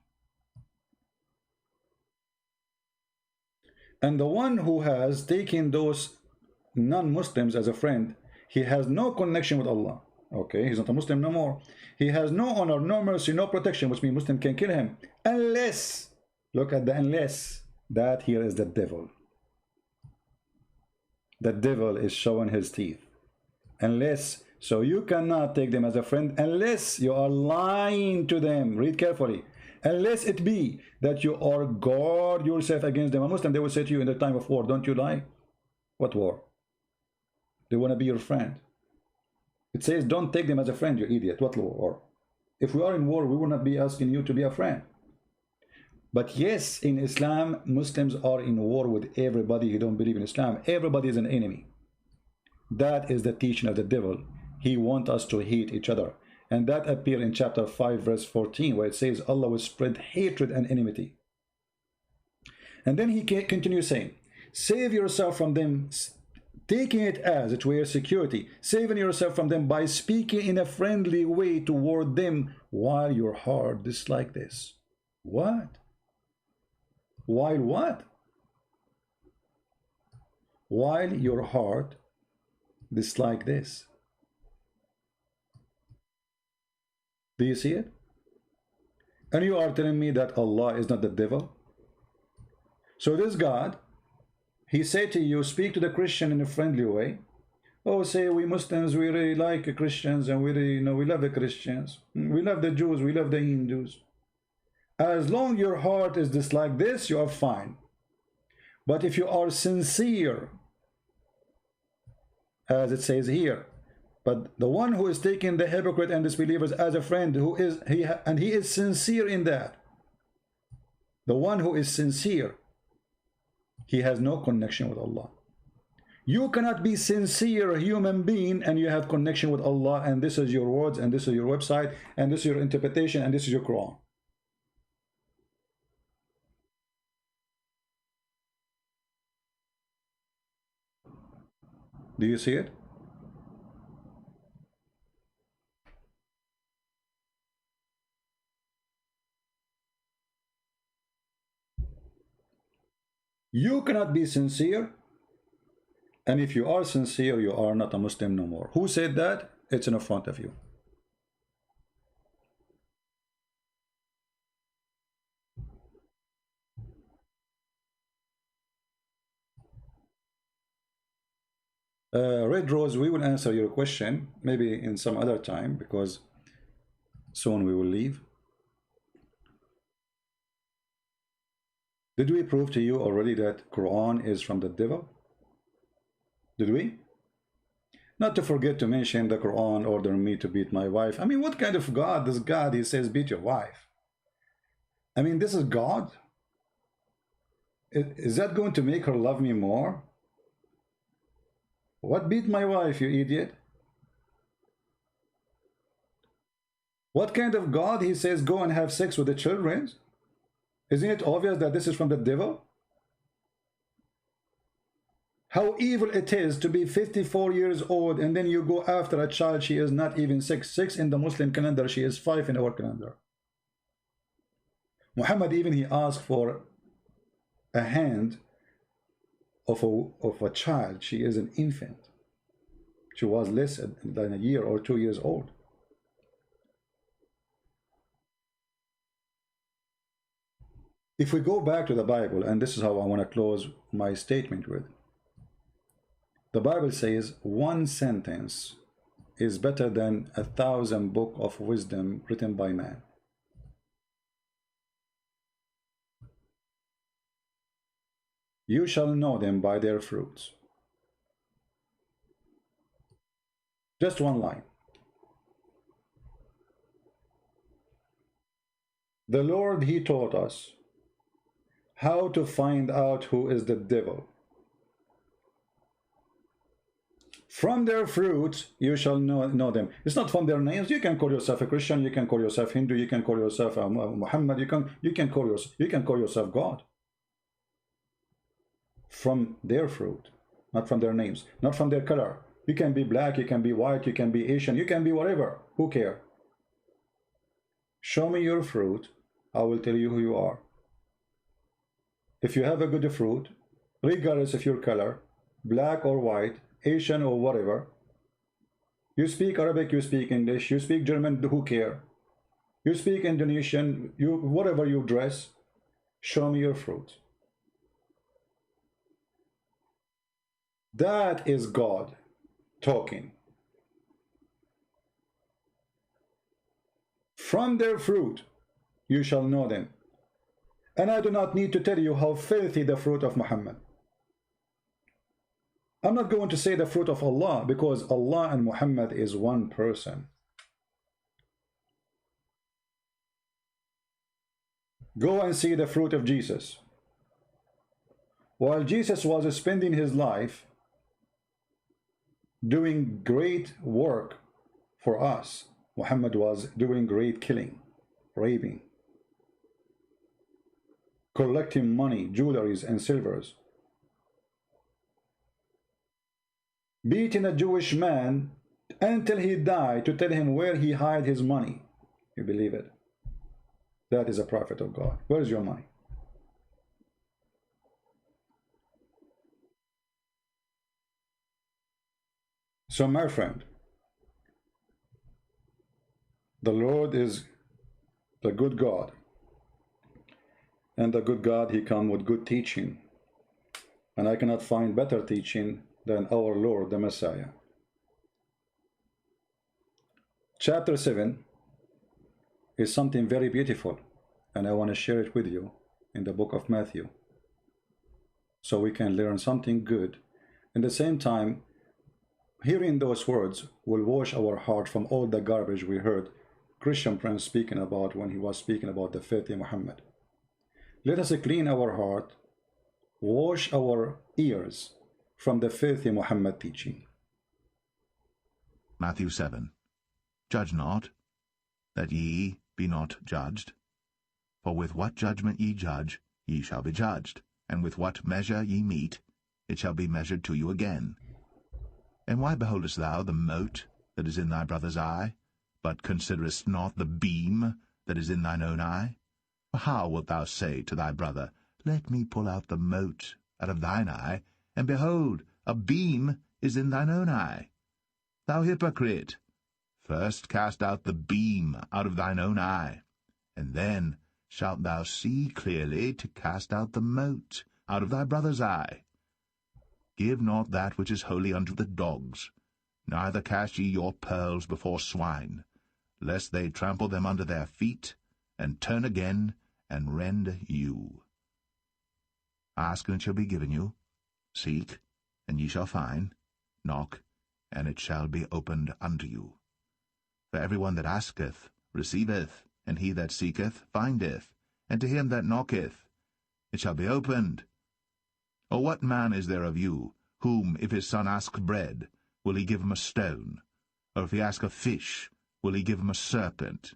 And the one who has taken those non-Muslims as a friend, he has no connection with Allah. Okay, he's not a Muslim no more. He has no honor, no mercy, no protection, which means Muslim can kill him. Unless, look at the unless, that here is the devil. The devil is showing his teeth. Unless, so you cannot take them as a friend unless you are lying to them. Read carefully. Unless it be that you are guard yourself against them. A Muslim, they will say to you in the time of war, don't you lie? What war? They want to be your friend. It says don't take them as a friend, you idiot. What war? If we are in war, we will not be asking you to be a friend. But yes, in Islam, Muslims are in war with everybody who don't believe in Islam. Everybody is an enemy. That is the teaching of the devil. He wants us to hate each other. And that appears in chapter 5 verse 14, where it says Allah will spread hatred and enmity. And then he continues saying, save yourself from them, taking it as it were security, saving yourself from them by speaking in a friendly way toward them while your heart is like this. What? While what? While your heart is like this. Do you see it? And you are telling me that Allah is not the devil? So this God, he said to you, speak to the Christian in a friendly way. Oh, say we Muslims, we really like Christians, and we really, we love the Christians. We love the Jews, we love the Hindus. As long as your heart is just like this, you are fine. But if you are sincere, as it says here, but the one who is taking the hypocrite and disbelievers as a friend, he is sincere in that. The one who is sincere, he has no connection with Allah. You cannot be sincere human being and you have connection with Allah, and this is your words, and this is your website, and this is your interpretation, and this is your Quran. Do you see it? You cannot be sincere, and if you are sincere, you are not a Muslim no more. Who said that? It's in front of you. Red Rose, we will answer your question maybe in some other time because soon we will leave. Did we prove to you already that Quran is from the devil? Did we? Not to forget to mention the Quran ordered me to beat my wife. I mean, what kind of God? This God, he says, beat your wife. I mean, this is God? Is that going to make her love me more? What beat my wife, you idiot? What kind of God, he says, go and have sex with the children? Isn't it obvious that this is from the devil? How evil it is to be 54 years old and then you go after a child, she is not even 6. 6 in the Muslim calendar, she is 5 in our calendar. Muhammad even he asked for a hand of a child. She is an infant. She was less than a year or 2 years old. If we go back to the Bible, and this is how I want to close my statement with, the Bible says one sentence is better than 1,000 books of wisdom written by man. You shall know them by their fruits. Just one line. The Lord, he taught us how to find out who is the devil. From their fruits you shall know them. It's not from their names. You can call yourself a Christian, you can call yourself Hindu, you can call yourself Muhammad, you can call yourself God. From their fruit, not from their names, not from their color. You can be black, you can be white, you can be Asian, you can be whatever. Who cares? Show me your fruit, I will tell you who you are. If you have a good fruit, regardless of your color, black or white, Asian or whatever, you speak Arabic, you speak English, you speak German, who care? You speak Indonesian, whatever you dress, show me your fruit. That is God talking. From their fruit you shall know them. And I do not need to tell you how filthy the fruit of Muhammad. I'm not going to say the fruit of Allah because Allah and Muhammad is one person. Go and see the fruit of Jesus. While Jesus was spending his life doing great work for us, Muhammad was doing great killing, raping, collecting money, jewelries and silvers, beating a Jewish man until he died to tell him where he hid his money. You believe it? That is a prophet of God. Where is your money? So my friend, the Lord is the good God, and the good God, he come with good teaching, and I cannot find better teaching than our Lord the Messiah. Chapter 7 is something very beautiful, and I want to share it with you in the book of Matthew so we can learn something good. At the same time, hearing those words will wash our heart from all the garbage we heard Christian Prince speaking about when he was speaking about the filthy Muhammad. Let us clean our heart, wash our ears from the filthy Muhammad teaching. Matthew 7. Judge not, that ye be not judged. For with what judgment ye judge, ye shall be judged, and with what measure ye mete, it shall be measured to you again. And why beholdest thou the mote that is in thy brother's eye, but considerest not the beam that is in thine own eye? For how wilt thou say to thy brother, Let me pull out the mote out of thine eye, and behold, a beam is in thine own eye? Thou hypocrite, first cast out the beam out of thine own eye, and then shalt thou see clearly to cast out the mote out of thy brother's eye. Give not that which is holy unto the dogs, neither cast ye your pearls before swine, lest they trample them under their feet, and turn again, and rend you. Ask, and it shall be given you. Seek, and ye shall find. Knock, and it shall be opened unto you. For every one that asketh receiveth, and he that seeketh findeth, and to him that knocketh it shall be opened. Or what man is there of you, whom, if his son ask bread, will he give him a stone? Or if he ask a fish, will he give him a serpent?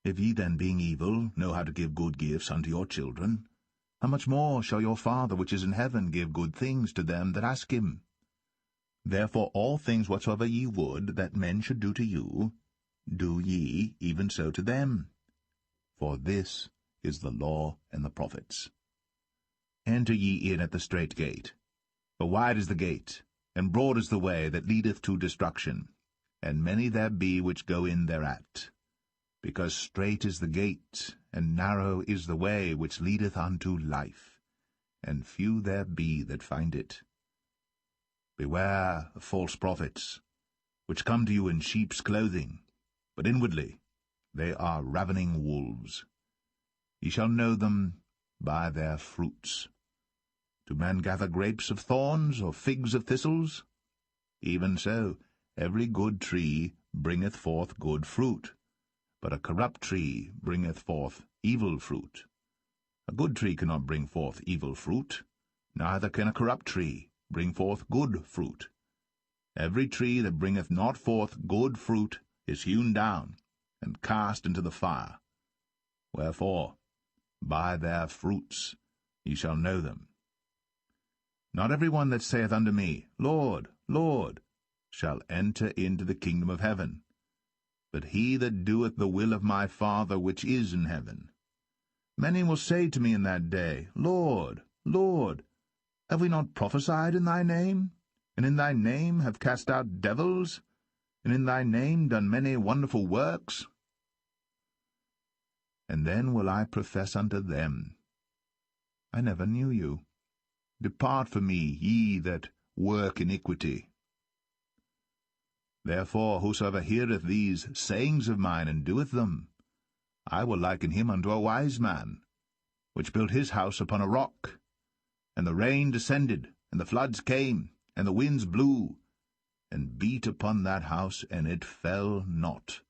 If ye then, being evil, know how to give good gifts unto your children, how much more shall your Father which is in heaven give good things to them that ask him? Therefore all things whatsoever ye would that men should do to you, do ye even so to them. For this is the law and the prophets. Enter ye in at the strait gate. For wide is the gate, and broad is the way that leadeth to destruction, and many there be which go in thereat. Because strait is the gate, and narrow is the way which leadeth unto life, and few there be that find it. Beware of false prophets, which come to you in sheep's clothing, but inwardly they are ravening wolves. Ye shall know them by their fruits. Do men gather grapes of thorns, or figs of thistles? Even so, every good tree bringeth forth good fruit, but a corrupt tree bringeth forth evil fruit. A good tree cannot bring forth evil fruit, neither can a corrupt tree bring forth good fruit. Every tree that bringeth not forth good fruit is hewn down, and cast into the fire. Wherefore, by their fruits ye shall know them. Not every one that saith unto me, Lord, Lord, shall enter into the kingdom of heaven, but he that doeth the will of my Father which is in heaven. Many will say to me in that day, Lord, Lord, have we not prophesied in thy name, and in thy name have cast out devils, and in thy name done many wonderful works? And then will I profess unto them, I never knew you. Depart from me, ye that work iniquity. Therefore whosoever heareth these sayings of mine, and doeth them, I will liken him unto a wise man, which built his house upon a rock. And the rain descended, and the floods came, and the winds blew, and beat upon that house, and it fell not,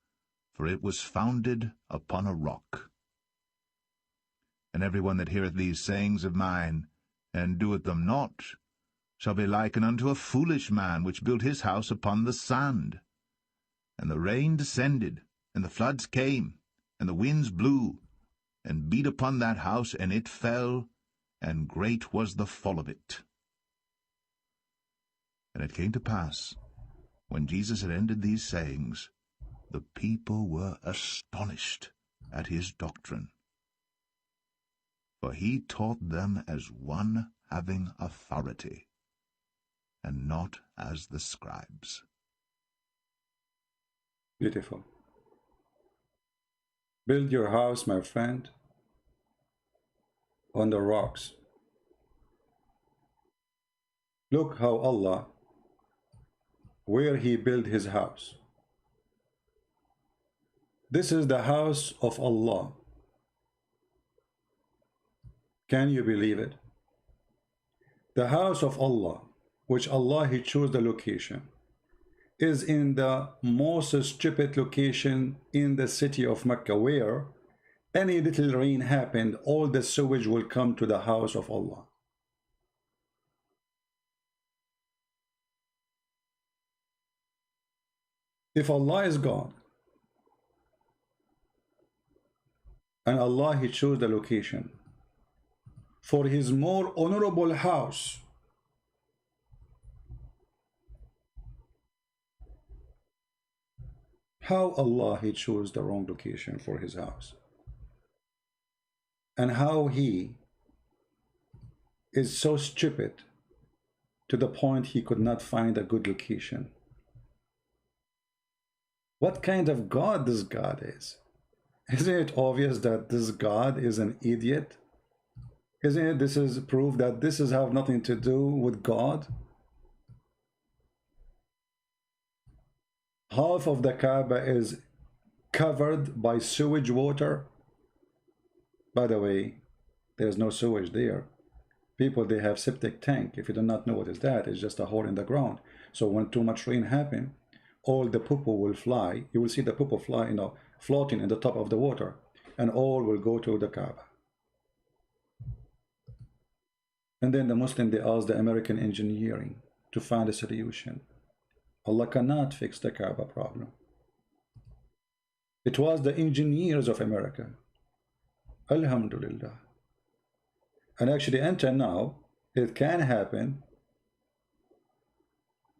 for it was founded upon a rock. And every one that heareth these sayings of mine, and doeth them not, shall be likened unto a foolish man, which built his house upon the sand. And the rain descended, and the floods came, and the winds blew, and beat upon that house, and it fell, and great was the fall of it. And it came to pass, when Jesus had ended these sayings, the people were astonished at his doctrine. For he taught them as one having authority, and not as the scribes. Beautiful. Build your house, my friend, on the rocks. Look how Allah, where he built his house. This is the house of Allah. Can you believe it? The house of Allah, which Allah he chose the location, is in the most stupid location in the city of Mecca, where any little rain happened, all the sewage will come to the house of Allah. If Allah is God and Allah he chose the location for his more honorable house, how Allah he chose the wrong location for his house, and how he is so stupid to the point he could not find a good location. What kind of God this God is? Isn't it obvious that this God is an idiot? Isn't it this is proof that this is have nothing to do with God? Half of the Kaaba is covered by sewage water. By the way, there's no sewage there. People, they have septic tank. If you do not know what is that, it's just a hole in the ground. So when too much rain happen, all the poo-poo will fly. You will see the poo-poo fly, floating in the top of the water, and all will go to the Kaaba. And then the Muslim, they ask the American engineering to find a solution. Allah cannot fix the Kaaba problem. It was the engineers of America. Alhamdulillah. And actually, until now, it can happen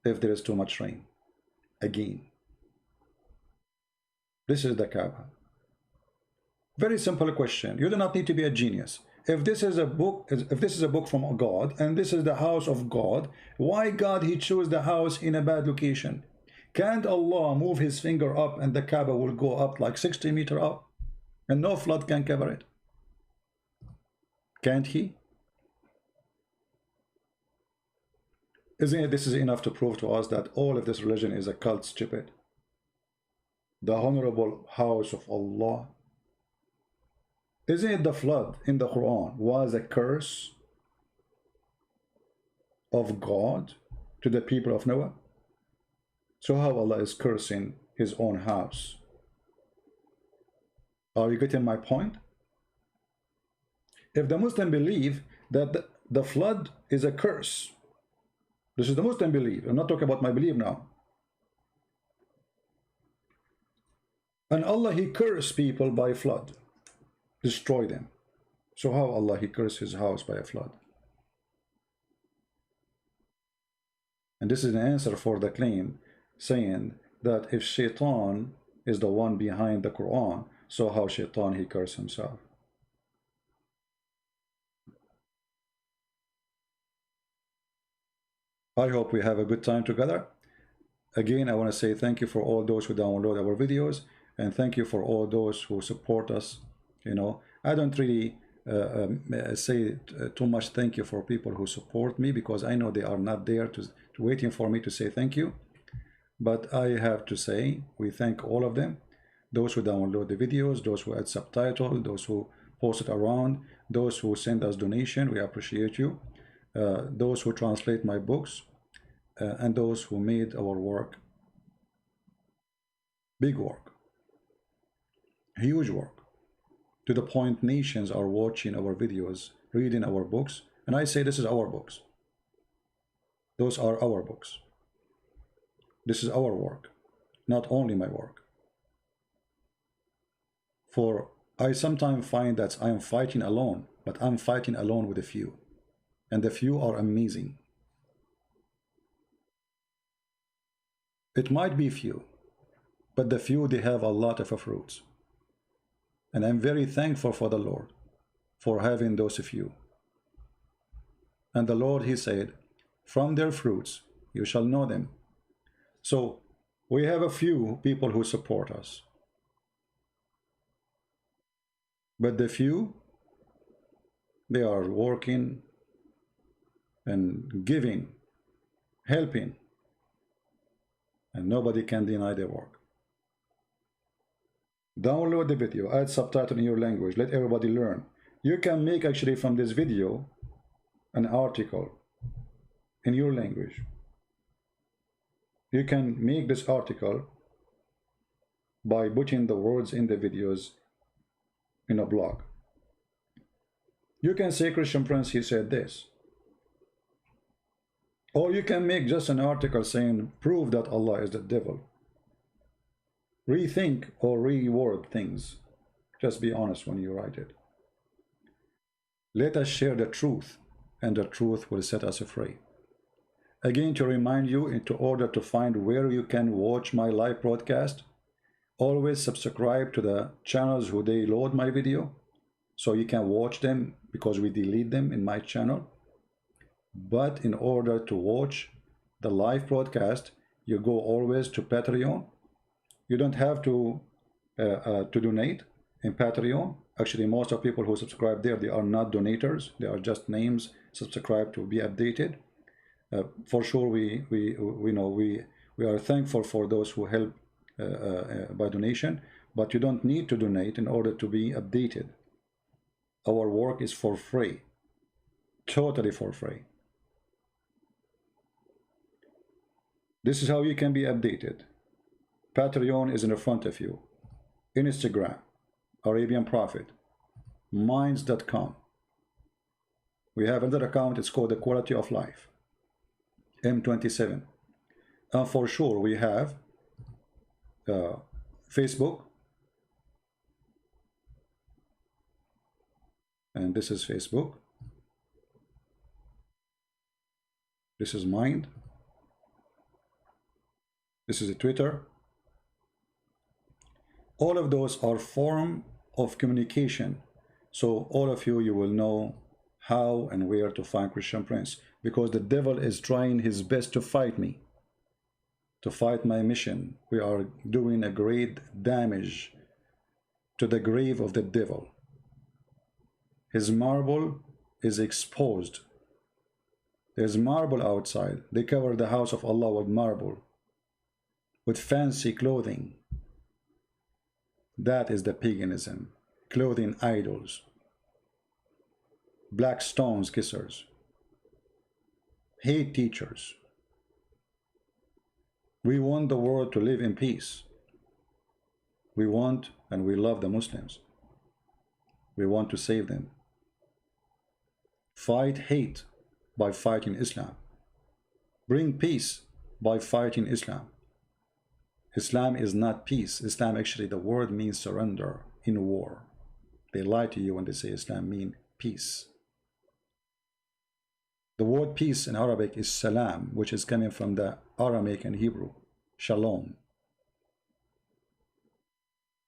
if there is too much rain. Again, this is the Kaaba. Very simple question. You do not need to be a genius. If this is a book from God, and this is the house of God, why God he chose the house in a bad location? Can't Allah move his finger up and the Kaaba will go up like 60 meters up, and no flood can cover it? Can't he? Isn't it this is enough to prove to us that all of this religion is a cult, stupid? The honorable house of Allah. Isn't it the flood in the Quran was a curse of God to the people of Noah? So how Allah is cursing his own house? Are you getting my point? If the Muslim believe that the flood is a curse, this is the Muslim belief. I'm not talking about my belief now. And Allah he cursed people by flood, destroy them. So how Allah he cursed his house by a flood? And this is an answer for the claim saying that if Shaitan is the one behind the Quran, so how Shaitan he cursed himself? I hope we have a good time together. Again, I want to say thank you for all those who download our videos, and thank you for all those who support us. I don't really say too much thank you for people who support me, because I know they are not there to waiting for me to say thank you. But I have to say we thank all of them, those who download the videos, those who add subtitle, those who post it around, those who send us donation. We appreciate you. Those who translate my books, and those who made our work, big work, huge work, to the point nations are watching our videos, reading our books. And I say this is our books. Those are our books. This is our work, not only my work. For I sometimes find that I am fighting alone, but I'm fighting alone with a few. And the few are amazing. It might be few, but the few, they have a lot of fruits. And I'm very thankful for the Lord for having those few. And the Lord, he said, from their fruits you shall know them. So we have a few people who support us. But the few, they are working and giving, helping, and nobody can deny their work. Download the video, add subtitle in your language, let everybody learn. You can make actually from this video an article in your language. You can make this article by putting the words in the videos in a blog. You can say Christian Prince, he said this. Or you can make just an article saying, prove that Allah is the devil. rethink or reword things. Just be honest when you write it. Let us share the truth, and the truth will set us free. Again, to remind you, in order to find where you can watch my live broadcast, always subscribe to the channels who they load my video, so you can watch them, because we delete them in my channel. But in order to watch the live broadcast, you go always to Patreon. You don't have to donate in Patreon. Actually, most of people who subscribe there, they are not donators. They are just names subscribed to be updated. For sure, we are thankful for those who help by donation, but you don't need to donate in order to be updated. Our work is for free, totally for free. This is how you can be updated. Patreon is in the front of you. Instagram, Arabian Prophet, minds.com. We have another account, it's called The Quality of Life, M27. And for sure we have Facebook, and this is Facebook. This is Mind. This is a Twitter. All of those are form of communication. So all of you will know how and where to find Christian Prince, because the devil is trying his best to fight me, to fight my mission. We are doing a great damage to the grave of the devil. His marble is exposed. There's marble outside. They cover the house of Allah with marble, with fancy clothing. That is the paganism, clothing idols, black stones kissers, hate teachers. We want the world to live in peace. We want and we love the Muslims. We want to save them. Fight hate by fighting Islam. Bring peace by fighting Islam. Islam is not peace. Islam, actually, the word means surrender in war. They lie to you when they say Islam means peace. The word peace in Arabic is salam, which is coming from the Aramaic and Hebrew, shalom.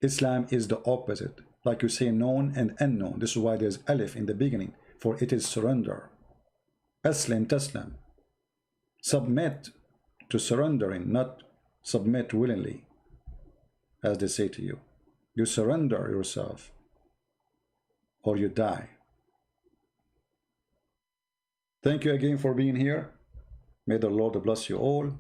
Islam is the opposite. Like you say, known and unknown. This is why there's alif in the beginning, for it is surrender. Aslim taslam. Submit to surrendering, not submit willingly, as they say to you. You surrender yourself, or you die. Thank you again for being here. May the Lord bless you all.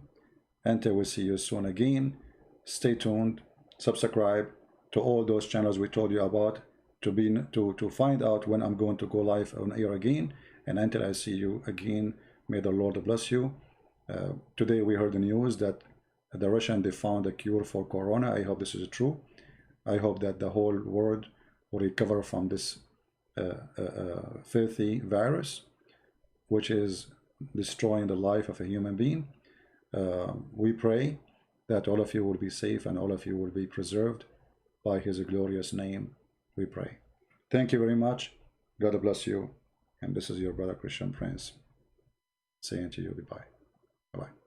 Until we see you soon again, stay tuned, subscribe to all those channels we told you about to find out when I'm going to go live on air again. And until I see you again, may the Lord bless you. Today we heard the news that the Russians, they found a cure for corona. I hope this is true. I hope that the whole world will recover from this filthy virus, which is destroying the life of a human being. We pray that all of you will be safe and all of you will be preserved by his glorious name. We pray. Thank you very much. God bless you. And this is your brother Christian Prince saying to you goodbye. Bye-bye.